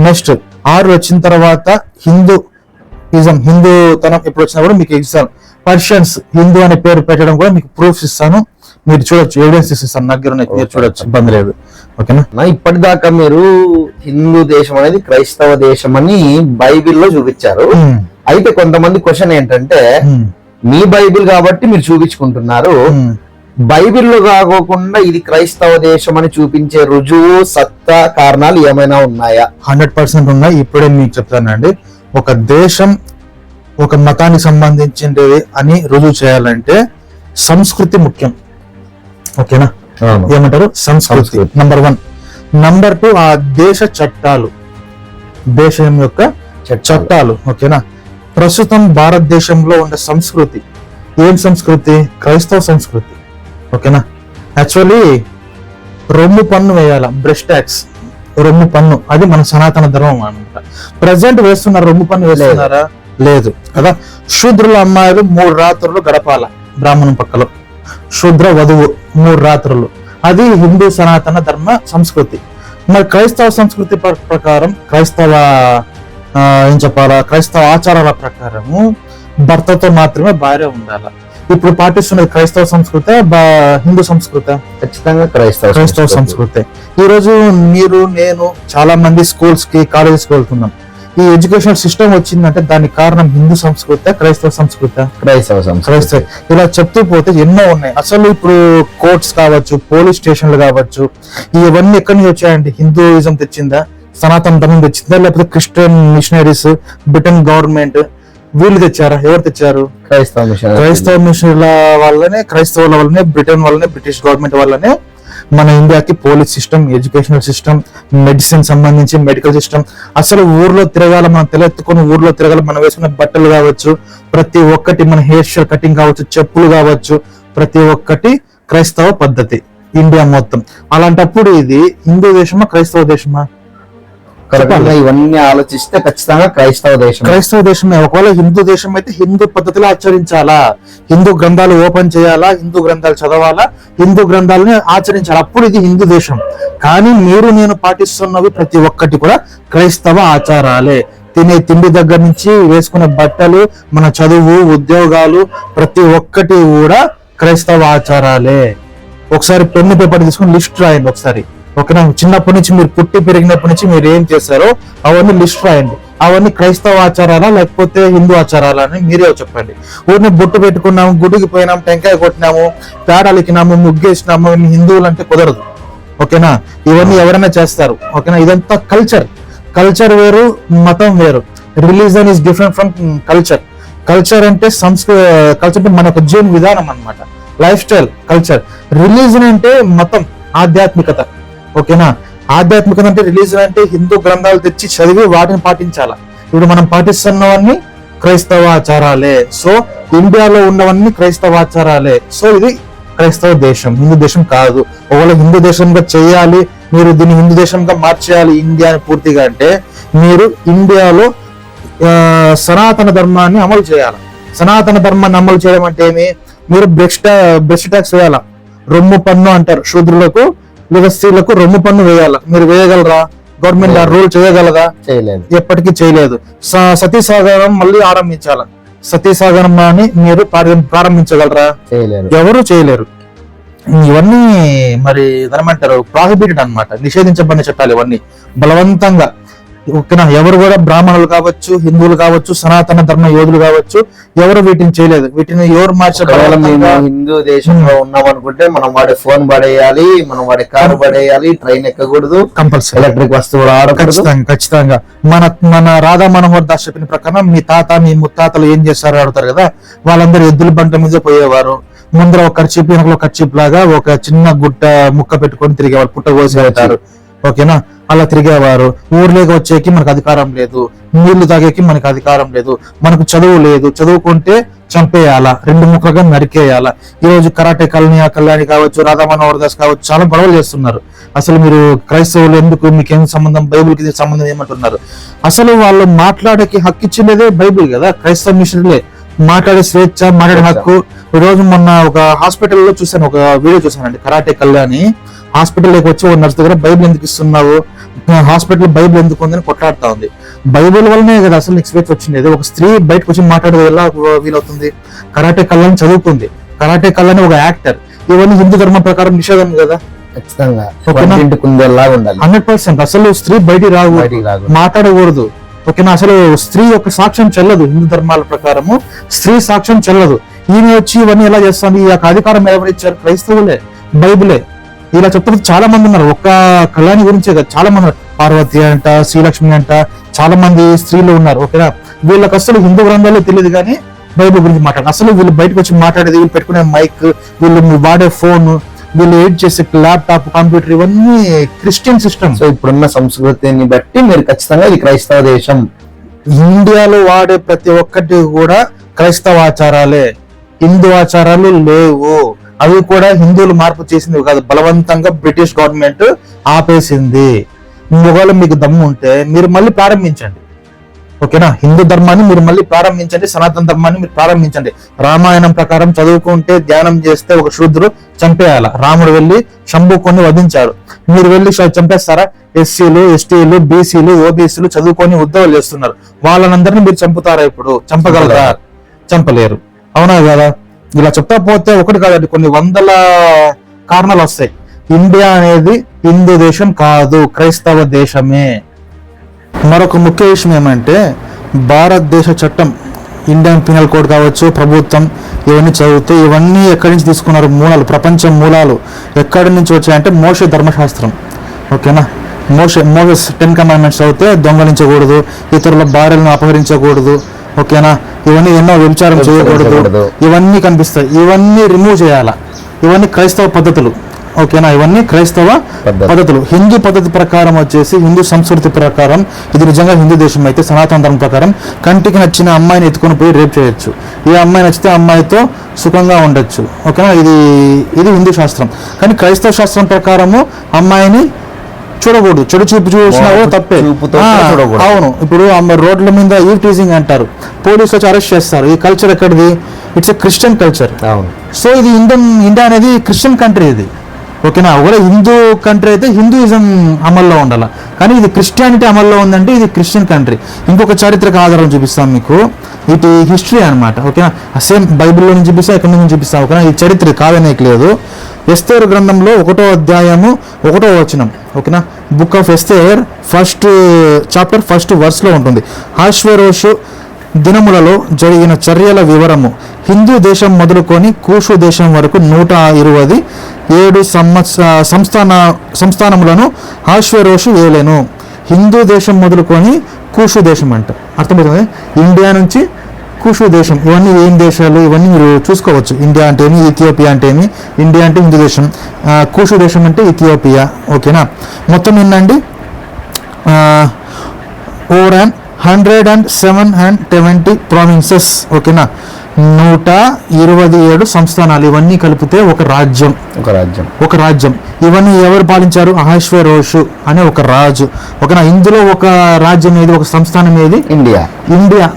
నెక్స్ట్ ఆర్యులు వచ్చిన తర్వాత హిందూతనం ఎప్పుడు వచ్చినా కూడా మీకు ఇస్తాను. పర్షియన్స్ హిందూ అనే పేరు పెట్టడం కూడా మీకు ప్రూఫ్స్ ఇస్తాను, మీరు చూడొచ్చు, ఎవిడెన్స్ ఇస్తాను దగ్గర మీరు చూడొచ్చు, ఇబ్బంది లేదు. ఓకేనా, ఇప్పటిదాకా మీరు హిందూ దేశం అనేది క్రైస్తవ దేశం అని బైబిల్లో చూపించారు. అయితే కొంతమంది క్వశ్చన్ ఏంటంటే, మీ బైబిల్ కాబట్టి మీరు చూపించుకుంటున్నారు, బైబిల్లో కాకోకుండా ఇది క్రైస్తవ దేశం అని చూపించే రుజువు, సత్తా, కారణాలు ఏమైనా ఉన్నాయా? 100% ఉన్నాయి. ఇప్పుడే మీకు చెప్తానండి. ఒక దేశం ఒక మతానికి సంబంధించింది అని రుజువు చేయాలంటే సంస్కృతి ముఖ్యం. ఓకేనా, ఏమంటారు, సంస్కృతి నంబర్ 1. నంబర్ 2 ఆ దేశ చట్టాలు, దేశం యొక్క చట్టాలు. ఓకేనా, ప్రస్తుతం భారతదేశంలో ఉండే సంస్కృతి ఏం సంస్కృతి, క్రైస్తవ సంస్కృతి. ఓకేనా, యాక్చువల్లీ రొమ్ము పన్ను వేయాల, బ్రెస్ట్ ట్యాక్స్, రొమ్ము పన్ను, అది మన సనాతన ధర్మం అనమాట. ప్రజెంట్ వేస్తున్నారు, రొమ్ము పన్ను వేస్తున్నారా? లేదు కదా. శూద్రుల అమ్మాయిలు 3 రాత్రులు గడపాల బ్రాహ్మణం పక్కలో, శూద్ర వధువు 3 రాత్రులు, అది హిందూ సనాతన ధర్మ సంస్కృతి. మరి క్రైస్తవ సంస్కృతి ప్రకారం, క్రైస్తవ ఆచారాల ప్రకారము భర్తతో మాత్రమే భార్య ఉండాలి. ఇప్పుడు పాటిస్తున్నది క్రైస్తవ సంస్కృతి, హిందూ సంస్కృతి? ఖచ్చితంగా క్రైస్తవ సంస్కృతి. ఈ రోజు మీరు, నేను చాలా మంది స్కూల్స్ కి, కాలేజెస్ కి వెళ్తున్నాం. ఈ ఎడ్యుకేషన్ సిస్టమ్ వచ్చిందంటే దానికి కారణం హిందూ సంస్కృతి, క్రైస్తవ సంస్కృతి? క్రైస్తవ. ఇలా చెప్తూ పోతే ఎన్నో ఉన్నాయి. అసలు ఇప్పుడు కోర్ట్స్ కావచ్చు, పోలీస్ స్టేషన్లు కావచ్చు, ఇవన్నీ ఎక్కడి నుంచి వచ్చాయండి? హిందూయిజం తెచ్చిందా, సనాతన ధర్మం తెచ్చిందా, లేకపోతే క్రిస్టియన్ మిషనరీస్, బ్రిటన్ గవర్నమెంట్ వీళ్ళు తెచ్చారా? ఎవరు తెచ్చారు? క్రైస్తవ మిషన్ల వల్లనే, క్రైస్తవుల వల్లనే, బ్రిటన్ వల్లనే, బ్రిటిష్ గవర్నమెంట్ వల్లనే మన ఇండియాకి police system, educational system, medicine సంబంధించి మెడికల్ సిస్టమ్, అసలు ఊర్లో తిరగాల, మనం తలెత్తుకొని ఊర్లో తిరగాల, మనం వేసుకున్న బట్టలు కావచ్చు, ప్రతి ఒక్కటి మన హెయిర్ స్టైల్ కటింగ్ కావచ్చు, చెప్పులు కావచ్చు, ప్రతి ఒక్కటి క్రైస్తవ పద్ధతి ఇండియా మొత్తం. అలాంటప్పుడు ఇది హిందూ దేశమా క్రైస్తవ దేశమా? ఇవన్నీ ఆలోచిస్తే ఖచ్చితంగా క్రైస్తవ దేశమే. ఒకవేళ హిందూ దేశం అయితే హిందూ పద్ధతిలో ఆచరించాలా, హిందూ గ్రంథాలు ఓపెన్ చేయాలా, హిందూ గ్రంథాలు చదవాలా, హిందూ గ్రంథాలని ఆచరించాలి, అప్పుడు ఇది హిందూ దేశం. కానీ మీరు నేను పాటిస్తున్నవి ప్రతి ఒక్కటి కూడా క్రైస్తవ ఆచారాలే. తినే తిండి దగ్గర నుంచి వేసుకునే బట్టలు, మన చదువు, ఉద్యోగాలు, ప్రతి ఒక్కటి కూడా క్రైస్తవ ఆచారాలే. ఒకసారి పెన్ను పేపర్ తీసుకుని లిస్ట్ రాయండి ఒకసారి, ఓకేనా? చిన్నప్పటి నుంచి మీరు పుట్టి పెరిగినప్పటి నుంచి మీరు ఏం చేశారో అవన్నీ లిస్ట్ రాయండి. అవన్నీ క్రైస్తవ ఆచారాలా లేకపోతే హిందూ ఆచారాలా అని మీరే చెప్పండి. ఊరిని బొట్టు పెట్టుకున్నాము, గుడికి పోయినాము, టెంకాయ కొట్టినాము, పేడలికినాము, ముగ్గేసినాము, హిందువులు అంటే కుదరదు, ఓకేనా? ఇవన్నీ ఎవరైనా చేస్తారు, ఓకేనా? ఇదంతా కల్చర్ వేరు, మతం వేరు. Religion is different from culture. Culture అంటే కల్చర్ అంటే మన యొక్క జీవన విధానం అన్నమాట, లైఫ్ స్టైల్ కల్చర్. రిలీజన్ అంటే మతం, ఆధ్యాత్మికత, ఓకేనా? ఆధ్యాత్మికత అంటే రిలీజన్ అంటే హిందూ గ్రంథాలు తెచ్చి చదివి వాటిని పాటించాలా. ఇప్పుడు మనం పాటిస్తున్నవన్నీ క్రైస్తవ ఆచారాలే. సో ఇండియాలో ఉన్నవన్నీ క్రైస్తవ ఆచారాలే. సో ఇది క్రైస్తవ దేశం, హిందూ దేశం కాదు. ఒకవేళ హిందూ దేశంగా చేయాలి, మీరు దీన్ని హిందూ దేశంగా మార్చేయాలి ఇండియాని పూర్తిగా అంటే, మీరు ఇండియాలో సనాతన ధర్మాన్ని అమలు చేయాలి. సనాతన ధర్మాన్ని అమలు చేయడం అంటే ఏమి? మీరు బ్రెస్ట్ ట్యాక్స్ వేయాలా, రొమ్ము పన్ను అంటారు, శూద్రులకు లేదా స్త్రీలకు రొమ్ము పన్ను వేయాలా. మీరు వేయగలరా? గవర్నమెంట్ ఆ రూల్ చేయగలదా? ఎప్పటికీ చేయలేదు. సతీ సహగమనం మళ్ళీ ఆరంభించాల, సతీ సహగమనాన్ని మీరు ప్రారంభించగలరా? ఎవరు చేయలేరు. ఇవన్నీ మరి ఏమంటారు, ప్రాహిబిటెడ్ అన్నమాట, నిషేధించబడిన చట్టాలు ఇవన్నీ బలవంతంగా, ఓకేనా? ఎవరు కూడా బ్రాహ్మణులు కావచ్చు, హిందువులు కావచ్చు, సనాతన ధర్మ యోధులు కావచ్చు, ఎవరు వీటిని చేయలేదు. వీటిని ఎవరు మార్చారు? మేము హిందూ దేశంలో ఉన్నాం అనుకుంటే మనం వాడే ఫోన్ పడేయాలి, మనం వాడే కారు పడేయాలి, ట్రైన్ ఎక్కకూడదు, కంపల్సరీ ఎలక్ట్రిక్ వస్తువులు ఖచ్చితంగా. మన రాధా మనోహర్ దాస్ చెప్పిన ప్రకారం మీ తాత మీ ముత్తాతలు ఏం చేస్తారో ఆడతారు కదా, వాళ్ళందరూ ఎద్దుల బంట మీద పోయేవారు. ముందర ఒక ఖర్చీప్, వెనకలో ఖర్చీప్ లాగా ఒక చిన్న గుట్ట ముక్క పెట్టుకొని తిరిగేవారు, పుట్ట కోసి వెళ్తారు, ఓకేనా? అలా తిరిగేవారు. ఊర్లోకి వచ్చేకి మనకు అధికారం లేదు, నీళ్లు తాగేకి మనకు అధికారం లేదు, మనకు చదువు లేదు, చదువుకుంటే చంపేయాలా, రెండు ముక్కలుగా నరికేయాలా. ఈ రోజు కరాటే కళ్యాణి కావచ్చు, రాధా మనోహర్ దాస్ కావచ్చు, చాలా గొడవలు చేస్తున్నారు. అసలు మీరు క్రైస్తవులు ఎందుకు, మీకేం సంబంధం, బైబిల్కి సంబంధం ఏమంటున్నారు? అసలు వాళ్ళు మాట్లాడేకి హక్కు ఇచ్చిందే బైబిల్ కదా, క్రైస్తవ మిషనరీలే. మాట్లాడే స్వేచ్ఛ, మాట్లాడే హక్కు. ఈ రోజు మొన్న ఒక హాస్పిటల్లో చూసాను, ఒక వీడియో చూసానండి, కరాటే కళ్యాణి హాస్పిటల్లోకి వచ్చి ఒక నర్స్ దగ్గర బైబిల్ ఎందుకు ఇస్తున్నావు, హాస్పిటల్ బైబిల్ ఎందుకు ఉందని కొట్లాడుతా ఉంది. బైబిల్ వల్లనే కదా అసలు నీకు స్వేచ్ఛ వచ్చింది. ఒక స్త్రీ బయటకు వచ్చి మాట్లాడేది ఎలా వీలవుతుంది? కరాటే కళ్యాణి చదువుకుంది, కరాటే కళ్యాణి ఒక యాక్టర్. ఇవన్నీ హిందూ ధర్మం ప్రకారం నిషేధం కదా, 100%. అసలు స్త్రీ బయటికి రాకూడదు, మాట్లాడకూడదు, ఓకేనా? అసలు స్త్రీ యొక్క సాక్ష్యం చెల్లదు, హిందూ ధర్మాల ప్రకారము స్త్రీ సాక్ష్యం చెల్లదు. ఈమె వచ్చి ఇవన్నీ ఎలా చేస్తుంది? ఈ యొక్క అధికారం ఎవరిచ్చారు? క్రైస్తవులే, బైబిలే. ఇలా చెప్తారు చాలా మంది ఉన్నారు, ఒక్క కళ్యాణి గురించే కదా, చాలా మంది ఉన్నారు. పార్వతి అంట, శ్రీలక్ష్మి అంట, చాలా మంది స్త్రీలు ఉన్నారు, ఓకేనా? వీళ్ళకి అసలు హిందూ గ్రంథాలు తెలియదు కానీ బైబిల్ గురించి మాట్లాడారు. అసలు వీళ్ళు బయటకు వచ్చి మాట్లాడేది, వీళ్ళు పెట్టుకునే మైక్, వీళ్ళు వాడే ఫోన్, వీళ్ళు ఎడిట్ చేసే ల్యాప్టాప్, కంప్యూటర్, ఇవన్నీ క్రిస్టియన్ సిస్టమ్. సో ఇప్పుడున్న సంస్కృతిని బట్టి మీరు ఖచ్చితంగా ఇది క్రైస్తవ దేశం. ఇండియాలో వాడే ప్రతి ఒక్కటి కూడా క్రైస్తవ ఆచారాలే, హిందూ ఆచారాలు లేవు. అవి కూడా హిందువులు మార్పు చేసింది కాదు, బలవంతంగా బ్రిటిష్ గవర్నమెంట్ ఆపేసింది. ఒకవేళ మీకు దమ్ము ఉంటే మీరు మళ్ళీ ప్రారంభించండి, ఓకేనా? హిందూ ధర్మాన్ని మీరు మళ్ళీ ప్రారంభించండి, సనాతన ధర్మాన్ని మీరు ప్రారంభించండి. రామాయణం ప్రకారం చదువుకుంటే, ధ్యానం చేస్తే ఒక శూద్రుడు చంపేయాల. రాముడు వెళ్ళి శంభుకొని వధించాడు, మీరు వెళ్ళి చంపేస్తారా? ఎస్సీలు, ఎస్టీలు, బీసీలు, ఓబీసీలు చదువుకొని ఉద్యోగాలు చేస్తున్నారు, వాళ్ళనందరినీ మీరు చంపుతారా? ఇప్పుడు చంపగలరా? చంపలేరు, అవునా కదా? ఇలా చెప్తా పోతే ఒకటి కాదండి, కొన్ని వందల కారణాలు వస్తాయి. ఇండియా అనేది హిందూ దేశం కాదు, క్రైస్తవ దేశమే. మరొక ముఖ్య విషయం ఏమంటే, భారతదేశ చట్టం, ఇండియన్ పీనల్ కోడ్ కావచ్చు, ప్రభుత్వం, ఇవన్నీ చదివితే ఇవన్నీ ఎక్కడి నుంచి తీసుకున్నారు? మూలాలు, ప్రపంచ మూలాలు ఎక్కడి నుంచి వచ్చాయంటే మోషే ధర్మశాస్త్రం, ఓకేనా? మోషే 10 కమాండ్మెంట్స్ చదివితే దొంగలించకూడదు, ఇతరుల భార్యలను అపహరించకూడదు, ఓకేనా. ఇవన్నీ ఎన్నో వ్యభిచారం చేయకూడదు, ఇవన్నీ కనిపిస్తాయి. ఇవన్నీ రిమూవ్ చేయాలా. ఇవన్నీ క్రైస్తవ పద్ధతులు, ఓకేనా. ఇవన్నీ క్రైస్తవ పద్ధతులు. హిందూ పద్ధతి ప్రకారం వచ్చేసి, హిందూ సంస్కృతి ప్రకారం ఇది నిజంగా హిందూ దేశం అయితే సనాతన ధర్మం ప్రకారం కంటికి నచ్చిన అమ్మాయిని ఎత్తుకొని పోయి రేప్ చేయొచ్చు. ఏ అమ్మాయి నచ్చితే అమ్మాయితో సుఖంగా ఉండొచ్చు, ఓకేనా. ఇది హిందూ శాస్త్రం. కానీ క్రైస్తవ శాస్త్రం ప్రకారము అమ్మాయిని చూడకూడదు, చెడు చూపు చూసినా కూడా తప్పే. అవును. ఇప్పుడు రోడ్ల మీద ఈవ్ టీజింగ్ అంటారు, పోలీసు వచ్చి అరెస్ట్ చేస్తారు. ఈ కల్చర్ ఎక్కడిది? It's a Christian culture. So ఇది ఇండియా అనేది క్రిస్టియన్ కంట్రీ ఇది, ఓకేనా. ఒకవేళ హిందూ కంట్రీ అయితే హిందూయిజం అమల్లో ఉండాలి, కానీ ఇది క్రిస్టియానిటీ అమల్లో ఉందంటే ఇది క్రిస్టియన్ కంట్రీ. ఇంకొక చారిత్రక ఆధారం చూపిస్తాం మీకు, ఇది హిస్టరీ అనమాట, ఓకేనా. సేమ్ బైబిల్లో నుంచి చూపిస్తాం, ఎక్కడి నుంచి చూపిస్తాం, ఓకేనా. ఈ చరిత్ర కాదనేకి లేదు. ఎస్తేరు గ్రంథంలో 1వ అధ్యాయము 1వ వచనం, ఓకేనా. Book of Esther 1st chapter 1st వర్స్లో ఉంటుంది. అహష్వేరోషు దినములలో జరిగిన చర్యల వివరము. హిందూ దేశం మొదలుకొని కూషు దేశం వరకు 127 సంస్థానములను అహష్వేరోషు ఏలెను. హిందూ దేశం మొదలుకొని కూషు దేశం అంట, అర్థమవుతుంది. ఇండియా నుంచి కూషు దేశం, ఇవన్నీ ఏం దేశాలు, ఇవన్నీ మీరు చూసుకోవచ్చు. ఇండియా అంటే ఏమి, ఇథియోపియా అంటే ఏమి. ఇండియా అంటే హిందూ దేశం, కూషు దేశం అంటే ఇథియోపియా, ఓకేనా. మొత్తం ఏంటండి, ఓవర్ 170 ప్రావిన్సెస్, ఓకేనా. 127 సంస్థానాలు, ఇవన్నీ కలిపితే ఒక రాజ్యం. ఇవన్నీ ఎవరు పాలించారు? అహష్వేరోషు అనే ఒక రాజు, ఓకేనా. ఇందులో ఒక రాజ్యం ఏది, ఒక సంస్థానం ఏది? ఇండియా.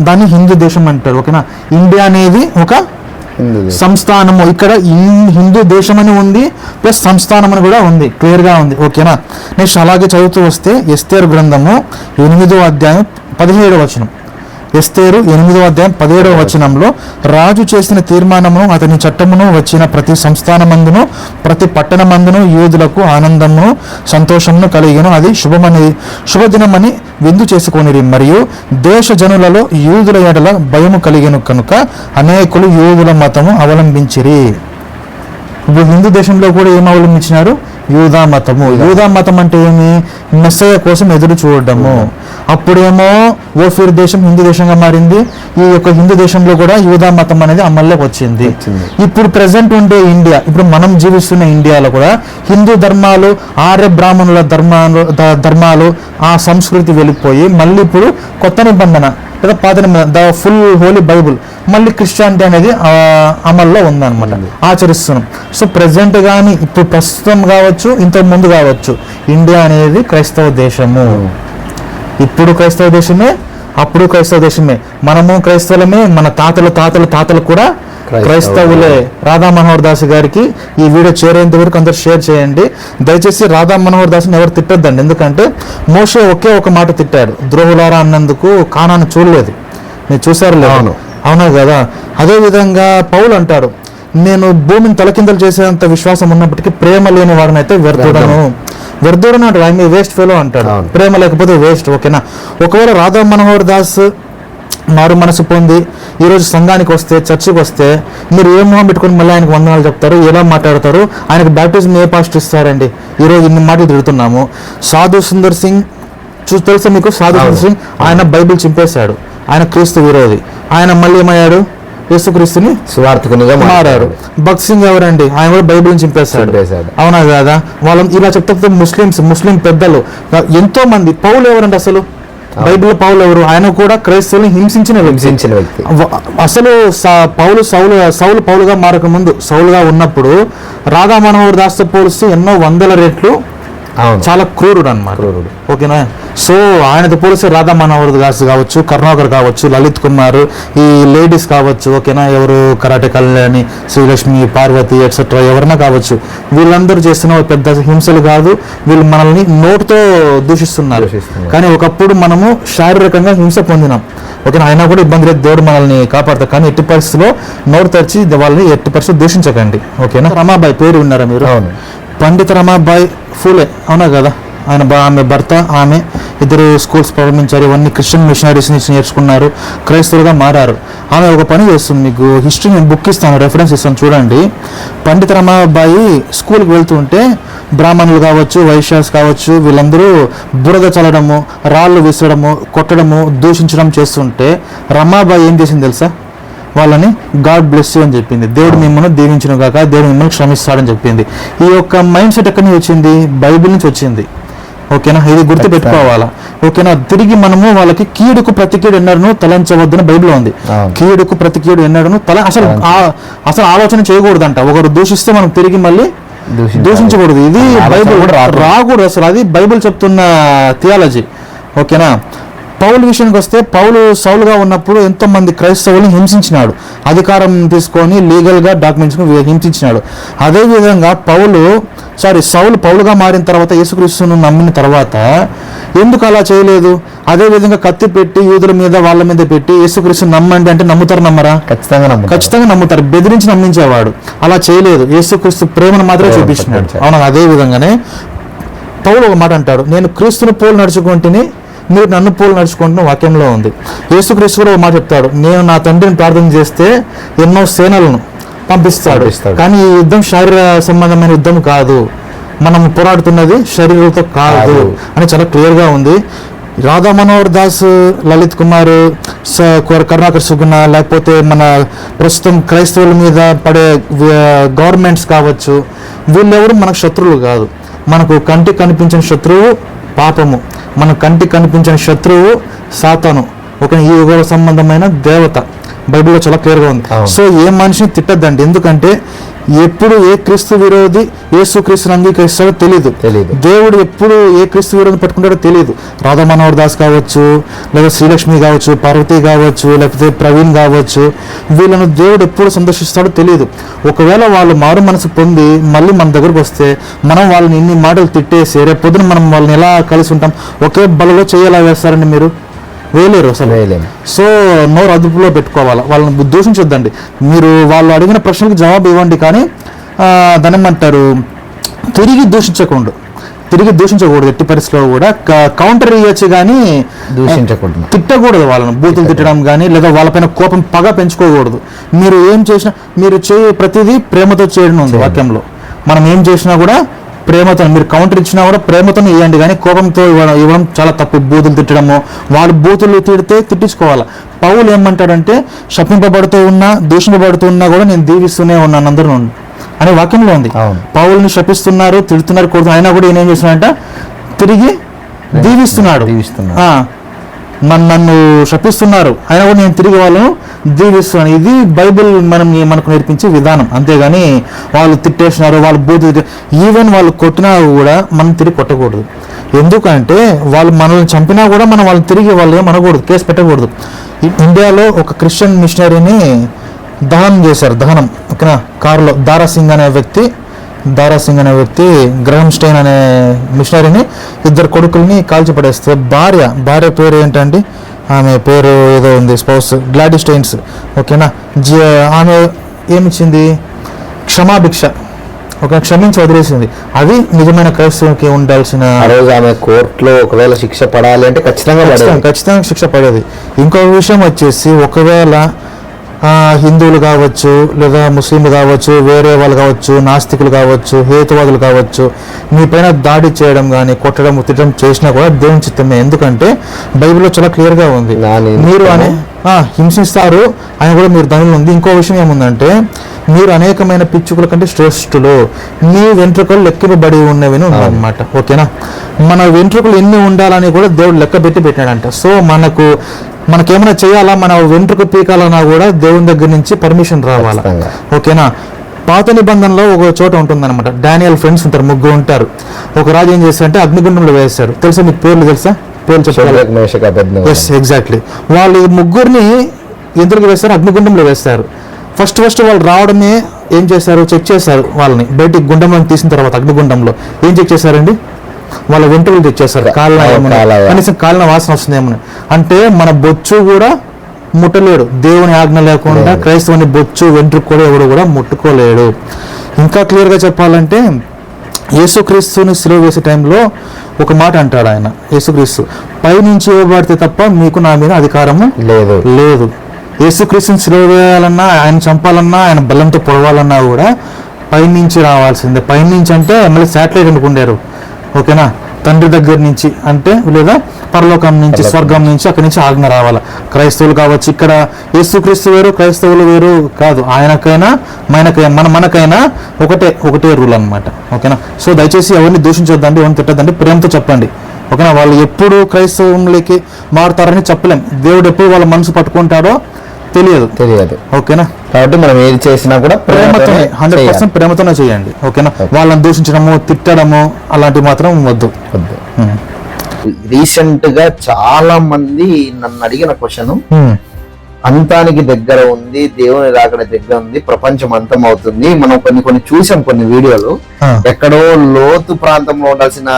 దాన్ని హిందూ దేశం అంటారు, ఓకేనా. ఇండియా అనేది ఒక సంస్థానము. ఇక్కడ హిందూ దేశం అని ఉంది, ప్లస్ సంస్థానం అని కూడా ఉంది, క్లియర్ గా ఉంది, ఓకేనా. నెక్స్ట్ అలాగే చదువుతూ వస్తే ఎస్తేరు గ్రంథము 8వ అధ్యాయం 17వ వచనం. ఎస్తేరు 8వ అధ్యాయం 17వ వచనంలో, రాజు చేసిన తీర్మానమును అతని చట్టమును వచ్చిన ప్రతి సంస్థానమందును ప్రతి పట్టణమందును యూదులకు ఆనందమును సంతోషమును కలిగిను. అది శుభదినమని విందు చేసుకొనిరి. మరియు దేశ జనులలో యూదుల ఎడల భయము కలిగెను కనుక అనేకులు యూదుల మతము అవలంబించిరి. ఇప్పుడు హిందూ దేశంలో కూడా ఏం అవలంబించినారు? యూదా మతము. యూదా మతం అంటే ఏమి? మెస్సయ్య కోసం ఎదురు చూడడము. అప్పుడేమో ఓఫీర్ దేశం హిందూ దేశంగా మారింది. ఈ యొక్క హిందూ దేశంలో కూడా యూదా మతం అనేది అమల్లోకి వచ్చింది. ఇప్పుడు ప్రెసెంట్ ఉండే ఇండియా, ఇప్పుడు మనం జీవిస్తున్న ఇండియాలో కూడా హిందూ ధర్మాలు, ఆర్య బ్రాహ్మణుల ధర్మాలు ఆ సంస్కృతి వెళ్ళిపోయి మళ్ళీ ఇప్పుడు కొత్త నిబంధన లేదా పాత నిబంధన, ద ఫుల్ హోలీ బైబుల్, మళ్ళీ క్రిస్టియానిటీ అనేది అమల్లో ఉందన్నమాట, ఆచరిస్తున్నాం. సో ప్రెసెంట్ కానీ ఇప్పుడు ప్రస్తుతం కావచ్చు, ఇంతకు ముందు కావచ్చు, ఇండియా అనేది క్రైస్తవ దేశము. ఇప్పుడు క్రైస్తవ దేశమే, అప్పుడు క్రైస్తవ దేశమే. మనము క్రైస్తవులమే, మన తాతలు కూడా క్రైస్తవులే. రాధా మనోహర్ దాస్ గారికి ఈ వీడియో చేరేంత వరకు అందరు షేర్ చేయండి. దయచేసి రాధా మనోహర్ దాస్ని ఎవరు తిట్టొద్దండి, ఎందుకంటే మోషే ఒకే ఒక మాట తిట్టాడు, ద్రోహులారా అన్నందుకు కానాను చూడలేదు. మీరు చూసారు లేదు? అవునా కదా. అదే విధంగా పౌలు అంటాడు, నేను భూమిని తలకిందలు చేసేంత విశ్వాసం ఉన్నప్పటికీ ప్రేమ లేని వారిని అయితే వ్యర్థుడను అంటాడు. ఆయన వేస్ట్ ఫెలో అంటాడు, ప్రేమ లేకపోతే వేస్ట్, ఓకేనా. ఒకవేళ రాధా మనోహర్ దాస్ మారు మనసు పొంది ఈరోజు సంఘానికి వస్తే, చర్చికి వస్తే, మీరు ఏ మొహం పెట్టుకుని మళ్ళీ ఆయనకు వందనాలు చెప్తారు, ఎలా మాట్లాడతారు? ఆయనకు బ్యాప్టిజం ఏ పాస్టర్ ఇస్తారండి? ఈరోజు ఇన్ని మాటలు తిడుతున్నాము. సాధు సుందర్ సింగ్ తెలుసా మీకు? సాధు సుందర్ సింగ్ ఆయన బైబిల్ చింపేశాడు, ఆయన క్రీస్తు విరోధి. ఆయన మళ్ళీ ఏమయ్యాడు? యేసుక్రీస్తుని సువార్థకునిగా మారారు. భగత్ సింగ్ ఎవరండి? ఆయన కూడా బైబిల్ చింపేశాడు, అవునా కదా. వాళ్ళని ఇలా చెప్తే ముస్లిం పెద్దలు ఎంతో మంది. పౌలు ఎవరండి అసలు? బైబిల్ పౌలు ఎవరు? ఆయన కూడా క్రైస్తవుల్ని హింసించిన వ్యక్తి. అసలు సౌలు పౌలుగా మారక ముందు, సౌలుగా ఉన్నప్పుడు రాధా మనోహర్ దాస్తో పోలిస్తే ఎన్నో వందల రెట్లు చాలా క్రూరుడు అన్నమాట, ఓకేనా. సో ఆయనతో పోలిస్తే రాధా మనోహర్ దాస్ కావచ్చు, కరుణాకర్ కావచ్చు, లలిత్ కుమార్, ఈ లేడీస్ కావచ్చు, ఓకేనా. ఎవరు? కరాటే కళ్యాణి, శ్రీలక్ష్మి, పార్వతి ఎట్సెట్రా, ఎవరైనా కావచ్చు. వీళ్ళందరూ చేస్తున్న పెద్ద హింసలు కాదు, వీళ్ళు మనల్ని నోటుతో దూషిస్తున్నారు. కానీ ఒకప్పుడు మనము శారీరకంగా హింస పొందినాం, ఓకేనా. అయినా కూడా ఇబ్బంది లేదు, దేవుడు మనల్ని కాపాడతారు. కానీ ఎట్టి పరిస్థితిలో నోరు తెరిచి వాళ్ళని ఎట్టి పరిస్థితి దూషించకండి, ఓకేనా. రమాబాయి పేరు విన్నారా మీరు? పండిత రమాబాయి ఫూలే, అవునా కదా. ఆమె భర్త ఆమె ఇద్దరు స్కూల్స్ ప్రారంభించారు. ఇవన్నీ క్రిస్టియన్ మిషనరీస్ నుంచి నేర్చుకున్నారు, క్రైస్తవులుగా మారారు. ఆమె ఒక పని చేస్తుంది, మీకు హిస్టరీ నేను బుక్ ఇస్తాను, రెఫరెన్స్ ఇస్తాను చూడండి. పండిత రమాబాయి స్కూల్కి వెళ్తుంటే బ్రాహ్మణులు కావచ్చు, వైశ్యాస్ కావచ్చు, వీళ్ళందరూ బురద చల్లడము, రాళ్ళు విసరడము, కొట్టడము, దూషించడం చేస్తుంటే రమాబాయి ఏం చేసింది తెలుసా? వాళ్ళని గాడ్ బ్లెస్ యూ అని చెప్పింది. దేవుడు మిమ్మల్ని దీవించును గాక, దేవుడు మిమ్మల్ని క్షమిస్తాడని చెప్పింది. ఈ యొక్క మైండ్ సెట్ ఎక్కడి నుంచి వచ్చింది? బైబిల్ నుంచి వచ్చింది. ఓకేనా, ఇది గుర్తు పెట్టుకోవాలా. ఓకేనా, తిరిగి మనము వాళ్ళకి కీడుకు ప్రతి కీడు ఎన్నడను తలంచవద్దని బైబిల్ ఉంది. కీడుకు ప్రతి కీడు ఎన్నడను అసలు ఆలోచన చేయకూడదంట. ఒకరు దూషిస్తే మనం తిరిగి మళ్ళీ దూషించకూడదు. ఇది బైబిల్ రాకూడదు అసలు, అది బైబిల్ చెప్తున్న థియాలజీ. ఓకేనా, పౌలు విషయానికి వస్తే పౌలు సౌలుగా ఉన్నప్పుడు ఎంతో మంది క్రైస్తవులను హింసించినాడు, అధికారం తీసుకొని లీగల్గా డాక్యుమెంట్స్ హింసించినాడు. అదేవిధంగా సౌలు పౌలుగా మారిన తర్వాత యేసుక్రీస్తును నమ్మిన తర్వాత ఎందుకు అలా చేయలేదు? అదేవిధంగా కత్తి పెట్టి యూదుల మీద వాళ్ళ మీద పెట్టి యేసుక్రీస్తును నమ్మండి అంటే నమ్ముతారు, నమ్మరా? ఖచ్చితంగా నమ్ముతారు. బెదిరించి నమ్మించేవాడు. అలా చేయలేదు, యేసుక్రీస్తు ప్రేమను మాత్రమే చూపించినాడు. అవునా, అదే విధంగానే పౌలు ఒక మాట అంటాడు, నేను క్రీస్తును పోలు నడుచుకుంటేనే మీరు నన్ను పోలు నడుచుకుంటున్న వాక్యంలో ఉంది. యేసుక్రీస్తు కూడా ఒక మాట చెప్తాడు, నేను నా తండ్రిని ప్రార్థన చేస్తే ఎన్నో సేనలను పంపిస్తాడు, కానీ ఈ యుద్ధం శారీర సంబంధమైన యుద్ధం కాదు, మనం పోరాడుతున్నది శరీరంతో కాదు అని చాలా క్లియర్గా ఉంది. రాధా మనోహర్ దాస్, లలిత్ కుమార్, కరుణాకర్ సుగుణ, లేకపోతే మన ప్రస్తుతం క్రైస్తవుల మీద పడే గవర్నమెంట్స్ కావచ్చు, వీళ్ళెవరు మనకు శత్రువులు కాదు. మనకు కంటికి కనిపించిన శత్రువు పాపము, మన కంటికి కనిపించిన శత్రువు సాతాను. ఒక ఈ యుగ సంబంధమైన దేవత బైబిల్లో చాలా క్లియర్గా ఉంది. సో ఏ మనిషిని తిట్టద్దండి, ఎందుకంటే ఎప్పుడు ఏ క్రీస్తు విరోధి యేసు క్రీస్తుని అంగీకరిస్తాడో తెలియదు. దేవుడు ఎప్పుడు ఏ క్రీస్తు విరోధి పట్టుకుంటాడో తెలియదు. రాధా మనోహర్ దాస్ కావచ్చు, లేదా శ్రీలక్ష్మి కావచ్చు, పార్వతి కావచ్చు, లేకపోతే ప్రవీణ్ కావచ్చు, వీళ్ళను దేవుడు ఎప్పుడు సందర్శిస్తాడో తెలియదు. ఒకవేళ వాళ్ళు మారు మనసు పొంది మళ్ళీ మన దగ్గరకు వస్తే మనం వాళ్ళని ఇన్ని మాటలు తిట్టేసి రేపు పొద్దున మనం వాళ్ళని ఎలా కలిసి ఉంటాం? ఒకే బలలో చేయాలా వేస్తారండి మీరు? వేయలేరు అసలు. సో నోరు అదుపులో పెట్టుకోవాలి, వాళ్ళని దూషించొద్దండి. మీరు వాళ్ళు అడిగిన ప్రశ్నలకు జవాబు ఇవ్వండి, కానీ దాన్ని ఏమంటారు, తిరిగి దూషించకూడదు. ఎట్టి పరిస్థితిలో కూడా కౌంటర్ ఇవ్వచ్చు, కానీ తిట్టకూడదు. వాళ్ళని బూతులు తిట్టడం కానీ, లేదా వాళ్ళపైన కోపం పగ పెంచుకోకూడదు. మీరు ఏం చేసినా, మీరు ప్రతిదీ ప్రేమతో చేయడం ఉంది వాక్యంలో. మనం ఏం చేసినా కూడా ప్రేమతో, మీరు కౌంటర్ ఇచ్చినా కూడా ప్రేమతో ఇవ్వండి, కానీ కోపంతో ఇవ్వడం చాలా తప్పు. బూతులు తిట్టడము, వాళ్ళు బూతులు తిడితే తిట్టించుకోవాలి. పౌలు ఏమంటాడంటే, శపింపబడుతూ ఉన్నా దూషింపబడుతూ ఉన్నా కూడా నేను దీవిస్తూనే ఉన్నాను అందరూ అనే వాక్యంలో ఉంది. పౌలుని శపిస్తున్నారు, తిడుతున్నారు, కొడుతున్నారు, అయినా కూడా ఈయన ఏం చేస్తున్నాడంట, తిరిగి దీవిస్తున్నాడు. నన్ను శపిస్తున్నారు, అయినా కూడా నేను తిరిగి వాళ్ళను దీవిస్తున్నాను. ఇది బైబిల్ మనకు నేర్పించే విధానం. అంతేగాని వాళ్ళు తిట్టేసినారు, వాళ్ళు బూతు, ఈవెన్ వాళ్ళు కొట్టినా కూడా మనం తిరిగి కొట్టకూడదు. ఎందుకంటే వాళ్ళు మనల్ని చంపినా కూడా మనం వాళ్ళని తిరిగి వాళ్ళు ఏమనకూడదు, కేసు పెట్టకూడదు. ఇండియాలో ఒక క్రిస్టియన్ మిషనరీని దహనం చేశారు. ఓకేనా, కారులో దారాసింగ్ అనే వ్యక్తి గ్రహం స్టైన్ అనే మిషనరీని, ఇద్దరు కొడుకుల్ని కాల్చి పడేస్తే భార్య పేరు ఏంటండి, ఆమె పేరు ఏదో ఉంది, స్పౌస్ గ్లాడీ స్టైన్స్. ఓకేనా, ఆమె ఏమిచ్చింది? క్షమాభిక్ష. క్షమించి వదిలేసింది. అది నిజమైన క్రైస్తవునికి ఉండాల్సిన. ఆమె కోర్టులో ఒకవేళ శిక్ష పడాలి అంటే ఖచ్చితంగా శిక్ష పడేది. ఇంకొక విషయం వచ్చేసి, ఒకవేళ హిందువులు కావచ్చు, లేదా ముస్లింలు కావచ్చు, వేరే వాళ్ళు కావచ్చు, నాస్తికులు కావచ్చు, హేతువాదులు కావచ్చు, మీ పైన దాడి చేయడం కానీ, కొట్టడం, తిట్టడం చేసినా కూడా దేవుని చిత్తమే. ఎందుకంటే బైబిల్లో చాలా క్లియర్గా ఉంది, మీరు హింసిస్తారు అని కూడా మీరు దానిలో ఉంది. ఇంకో విషయం ఏముందంటే, మీరు అనేకమైన పిచ్చుకల కంటే శ్రేష్ఠులు, మీ వెంట్రుకలు లెక్కింపబడి ఉన్నవి అన్నమాట. ఓకేనా, మన వెంట్రుకలు ఎన్ని ఉండాలని కూడా దేవుడు లెక్క పెట్టాడంట. సో మనకేమైనా చేయాలా, మన వెంట్రుక పీకాలన్నా కూడా దేవుని దగ్గర నుంచి పర్మిషన్ రావాలా. ఓకేనా, పాత నిబంధనలో ఒక చోట ఉంటుందన్నమాట. డానియల్ ఫ్రెండ్స్ ఉంటారు, ముగ్గురు ఉంటారు. ఒక రాజు ఏం చేస్తారంటే అగ్నిగుండంలో వేశారు. తెలుసా మీకు పేర్లు? తెలుసా? పేర్లు చెప్పాలి. Yes, exactly. వాళ్ళు ముగ్గురిని ఎందుకు వేస్తారు? అగ్నిగుండంలో వేస్తారు. ఫస్ట్ వాళ్ళు రావడమే ఏం చేశారు, చెక్ చేశారు. వాళ్ళని బయటికి గుండంలో తీసిన తర్వాత అగ్నిగుండంలో ఏం చెక్ చేశారండి? వాళ్ళ వెంట్రుకలు చెక్ చేశారు. కనీసం కాలిన వాసన వస్తుందేమని. అంటే మన బొచ్చు కూడా ముట్టలేడు, దేవుని ఆజ్ఞ లేకుండా క్రైస్తవుని బొచ్చు వెంట్రుక కూడా ఎవడు కూడా ముట్టుకోలేడు. ఇంకా క్లియర్గా చెప్పాలంటే, యేసుక్రీస్తుని సిలువ వేసే టైంలో ఒక మాట అంటాడు ఆయన, యేసుక్రీస్తు, పైనుంచి ఇవ్వబడితే తప్ప మీకు నా మీద అధికారము లేదు. లేదు. యేసుక్రీస్తుని సిలువ వేయాలన్నా, ఆయన చంపాలన్నా, ఆయన బలంతో పొడవాలన్నా కూడా పైనుంచి రావాల్సిందే. పైనుంచి అంటే మళ్ళీ శాటిలైట్ అనుకుంటారు, ఓకేనా, తండ్రి దగ్గర నుంచి అంటే, లేదా పరలోకం నుంచి, స్వర్గం నుంచి, అక్కడి నుంచి ఆజ్ఞ రావాలా. క్రైస్తవులు కావచ్చు, ఇక్కడ యేసుక్రీస్తు వేరు, క్రైస్తవులు వేరు కాదు, ఆయనకైనా మనకైనా ఒకటే రూల్ అన్నమాట, ఓకేనా. సో దయచేసి ఎవరిని దూషించొద్దండి, ఎవరిని తిట్టద్దండి, ప్రేమతో చెప్పండి, ఓకేనా. వాళ్ళు ఎప్పుడు క్రైస్తవంలోకి మారుతారని చెప్పలేం. దేవుడు ఎప్పుడు వాళ్ళ మనసు పట్టుకుంటాడో తెలియదు, ఓకేనా. కాబట్టి మనం ఏది చేసినా కూడా ప్రేమతోనే, 100% ప్రేమతోనే చేయండి, ఓకేనా. వాళ్ళని దూషించడము, తిట్టడము అలాంటివి మాత్రం వద్దు. రీసెంట్ గా చాలా మంది నన్ను అడిగిన క్వశ్చన్, అంతానికి దగ్గర ఉంది, దేవుని రాకడ దగ్గర ఉంది, ప్రపంచం అంతం అవుతుంది, మనం కొన్ని చూసాం, కొన్ని వీడియోలు, ఎక్కడో లోతు ప్రాంతంలో ఉండాల్సిన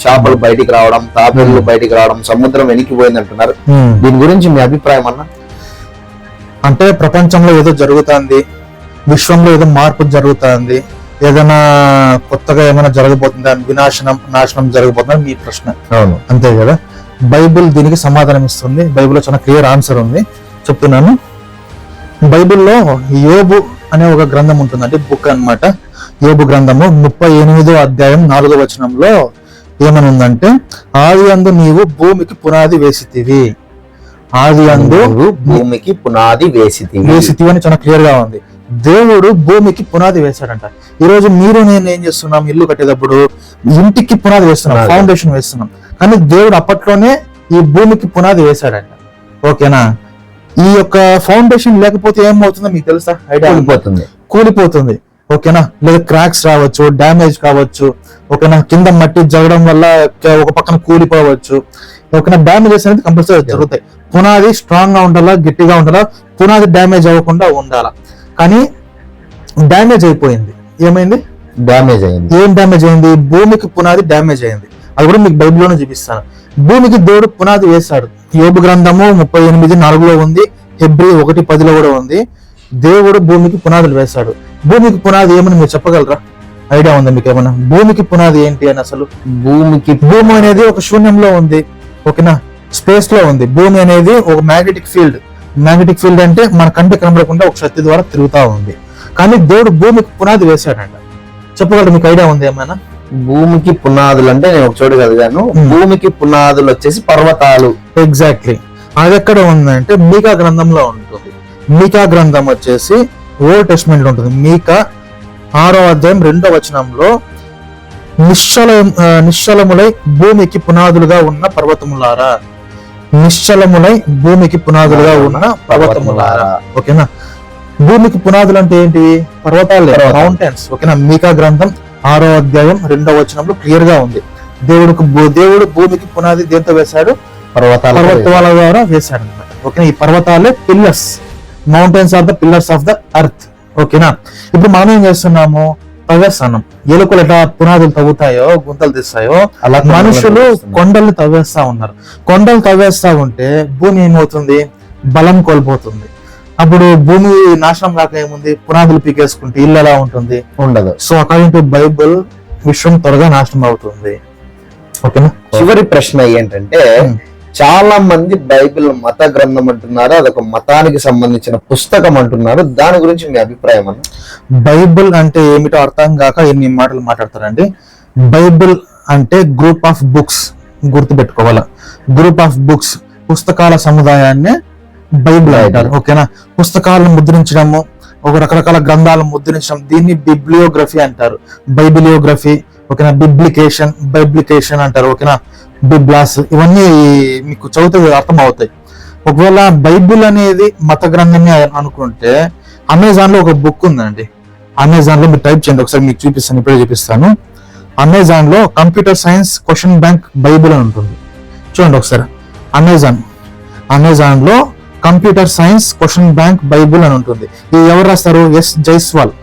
చేపలు బయటికి రావడం, తాబేళ్లు బయటికి రావడం, సముద్రం వెనికిపోయింది అంటున్నారు. దీని గురించి మీ అభిప్రాయం అన్న? అంటే ప్రపంచంలో ఏదో జరుగుతుంది, విశ్వంలో ఏదో మార్పు జరుగుతుంది, ఏదైనా కొత్తగా ఏమైనా జరగబోతుందా, నాశనం జరగబోతుందని మీ ప్రశ్న. అవును, అంతే కదా. బైబిల్ దీనికి సమాధానం ఇస్తుంది. బైబిల్లో చాలా క్లియర్ ఆన్సర్ ఉంది, చెప్తున్నాను. బైబిల్లో యోబు అనే ఒక గ్రంథం ఉంటుందండి, బుక్ అన్నమాట. యోబు గ్రంథము 38వ అధ్యాయం 4వ వచనంలో ఏమని ఉందంటే, ఆది అందు నీవు భూమికి పునాది వేసితివి, ఆది అందు భూమికి పునాది వేసితివి అని చాలా క్లియర్ గా ఉంది. దేవుడు భూమికి పునాది వేశాడంట. ఈ రోజు మీరు నేను ఏం చేస్తున్నాం, ఇల్లు కట్టేటప్పుడు ఇంటికి పునాది వేస్తున్నాం, ఫౌండేషన్ వేస్తున్నాం, కానీ దేవుడు అప్పట్లోనే ఈ భూమికి పునాది వేశాడంట, ఓకేనా. ఈ యొక్క ఫౌండేషన్ లేకపోతే ఏమవుతుందో మీకు తెలుసా? ఐడియా? కూలిపోతుంది, ఓకేనా. లేదా క్రాక్స్ రావచ్చు, డ్యామేజ్ కావచ్చు, ఓకేనా. కింద మట్టి జరగడం వల్ల ఒక పక్కన కూలిపోవచ్చు, ఓకేనా. డ్యామేజెస్ అనేది కంపల్సరీ జరుగుతాయి. పునాది స్ట్రాంగ్ గా ఉండాలా, గట్టిగా ఉండాలా, పునాది డ్యామేజ్ అవ్వకుండా ఉండాలా. కానీ డ్యామేజ్ అయిపోయింది. ఏమైంది? ఏం డ్యామేజ్ అయింది? భూమికి పునాది డ్యామేజ్ అయింది. అది కూడా మీకు బైబిల్లోనే చూపిస్తాను. భూమికి దేవుడు పునాది వేశాడు. యోబు గ్రంథము 38:4 ఉంది, హెబ్రీ 1:10 కూడా ఉంది. దేవుడు భూమికి పునాదులు వేశాడు. భూమికి పునాది ఏమని మీరు చెప్పగలరా? ఐడియా ఉందా మీకు ఏమన్నా? భూమికి పునాది ఏంటి అని? అసలు భూమి అనేది ఒక శూన్యంలో ఉంది, ఓకేనా, స్పేస్ లో ఉంది. భూమి అనేది ఒక మ్యాగ్నెటిక్ ఫీల్డ్ అంటే మన కంటి కనబడకుండా ఒక శక్తి ద్వారా తిరుగుతా ఉంది. కానీ దేవుడు భూమికి పునాది వేశాడంట. చెప్పగలరు? మీకు ఐడియా ఉంది ఏమైనా? భూమికి పునాదులు అంటే నేను ఒక చోటు చదివాను, భూమికి పునాదులు వచ్చేసి పర్వతాలు. ఎగ్జాక్ట్లీ. అది ఎక్కడ ఉందంటే మీకా గ్రంథంలో ఉంటుంది. మీకా గ్రంథం వచ్చేసి ఓల్డ్ టెస్ట్మెంట్ లో ఉంటుంది. మీకా 6వ అధ్యాయం 2వ వచనంలో, నిశ్చలములై భూమికి పునాదులుగా ఉన్న పర్వతములారా, నిశ్చలములై భూమికి పునాదులుగా ఉన్న పర్వతములారా, ఓకేనా. భూమికి పునాదులు అంటే ఏంటి? పర్వతాలే, మౌంటైన్స్, ఓకేనా. మీకా గ్రంథం 6వ అధ్యాయం 2వ వచనంలో క్లియర్ గా ఉంది. దేవుడు భూమికి పునాది దేంతో వేశాడు? పర్వతాల ద్వారా వేశాడు అనమాట, ఓకేనా. ఈ పర్వతాలే pillars, mountains are the pillars of the earth, ఓకేనా. ఇప్పుడు మనం ఏం చేస్తున్నాము? తవ్వేస్తున్నాం. ఎలుకలు ఎట్లా పునాదులు తవ్వుతాయో, గుంతలు తీస్తాయో, అలా మనుషులు కొండలు తవ్వేస్తా ఉన్నారు. కొండలు తవ్వేస్తా ఉంటే భూమి ఏమవుతుంది? బలం కోల్పోతుంది. అప్పుడు భూమి నాశనం కాక ఏముంది? పునాదులు పీకేసుకుంటే ఇల్లు ఎలా ఉంటుంది? ఉండదు. సో అకార్డింగ్ టు బైబుల్ విశ్వం త్వరగా నాశనం అవుతుంది, ఓకేనా. చివరి ప్రశ్న ఏంటంటే, చాలా మంది బైబిల్ మత గ్రంథం అంటున్నారు, అదొక మతానికి సంబంధించిన పుస్తకం అంటున్నారు. దాని గురించి మీ అభిప్రాయం అన్న? బైబిల్ అంటే ఏమిటో అర్థం కాక ఎన్ని మాటలు మాట్లాడతారండి. బైబిల్ అంటే గ్రూప్ ఆఫ్ బుక్స్, గుర్తుపెట్టుకోవాలా. గ్రూప్ ఆఫ్ బుక్స్, పుస్తకాల సముదాయాన్ని బైబిల్ అంటారు, ఓకేనా. పుస్తకాలను ముద్రించడము, ఒక రకరకాల గ్రంథాలను ముద్రించడం, దీన్ని బిబ్లియోగ్రఫీ అంటారు. బైబిలియోగ్రఫీ, ఓకేనా. బైబ్లికేషన్ అంటారు, ఓకేనా. బిబ్లాస్, ఇవన్నీ మీకు చదివితే అర్థం అవుతాయి. ఒకవేళ బైబిల్ అనేది మత గ్రంథమే అనుకుంటే, అమెజాన్ లో ఒక బుక్ ఉందండి. అమెజాన్ లో మీరు టైప్ చేయండి, ఒకసారి మీకు చూపిస్తాను, ఇప్పుడే చూపిస్తాను. అమెజాన్ లో computer science question bank Bible అని ఉంటుంది, చూడండి ఒకసారి. అమెజాన్ లో computer science question bank Bible అని ఉంటుంది. ఇది ఎవరు రాస్తారు? ఎస్ జైస్వాల్.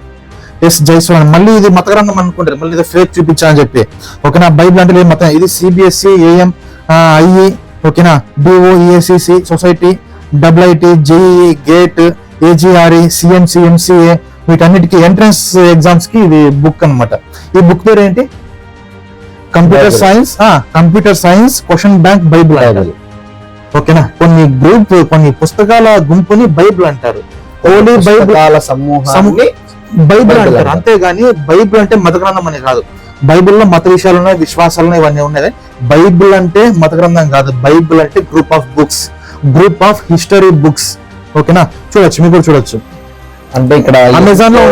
మళ్ళీ ఇది మత గ్రంథం అనుకుంటారు, మళ్ళీ ఇది ఫేక్ చూపించా అని చెప్పి, ఓకేనా. బైబిల్ అంటే మతం. ఇది సిబిఎస్ఈ, ఏఎం, ఐఈ, ఓకేనా, DOESCC, society, IIT, JEE, gate, AGRE, CMC, MCA, వీటన్నిటికీ ఎంట్రన్స్ ఎగ్జామ్స్ కి ఇది బుక్ అన్నమాట. ఈ బుక్ పేరు ఏంటి? Computer science question bank bible అంటారు. ఓకేనా, కొన్ని పుస్తకాల గుంపుని బైబిల్ అంటారు. హోలీ బైబిల్ సమూహాన్ని బైబిల్ అంటారు. అంతేగాని బైబిల్ అంటే మత గ్రంథం అని కాదు. బైబిల్లో మత విషయాలు ఉన్నాయి, విశ్వాసాలు ఉన్నాయి, ఇవన్నీ ఉన్నాయి. బైబిల్ అంటే మత గ్రంథం కాదు. బైబిల్ అంటే group of books, group of history books. ఓకేనా, చూడొచ్చు, మీరు కూడా చూడొచ్చు. అంటే ఇక్కడ అమెజాన్ లో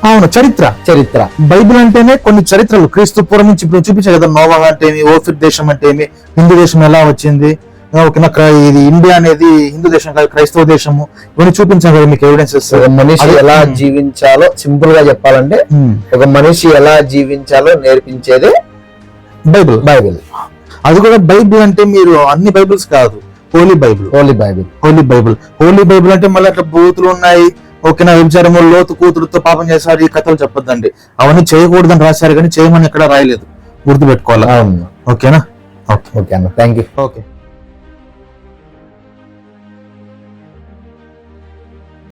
అవును, చరిత్ర. బైబిల్ అంటేనే కొన్ని చరిత్రలు క్రీస్తు పూర్వం నుంచి ఇప్పుడు చూపించారు కదా. నోవా అంటే ఏమి, ఓఫిర్ దేశం అంటే ఏమి, హిందూ దేశం ఎలా వచ్చింది, ఓకేనా, ఇది ఇండియా అనేది హిందూ దేశం కాదు క్రైస్తవ దేశము, ఇవన్నీ చూపించాం కదా మీకు ఎవిడెన్సెస్. మనిషి ఎలా జీవించాలో సింపుల్ గా చెప్పాలంటే ఒక మనిషి ఎలా జీవించాలో నేర్పించేదే బైబిల్. అది కూడా బైబిల్ అంటే మీరు అన్ని బైబిల్స్ కాదు, హోలీ బైబిల్ అంటే మళ్ళీ అట్లా బూతులు ఉన్నాయి, ఓకేనా, వ్యభిచారము, లోతు కూతురుతో పాపం చేశారు, ఈ కథలు చెప్పొద్దండి. అవన్నీ చేయకూడదని రాశారు కానీ చేయమని ఎక్కడ రాయలేదు, గుర్తుపెట్టుకోవాలి. ఓకేనా, ఓకే అన్న, థ్యాంక్ యూ. ఓకే.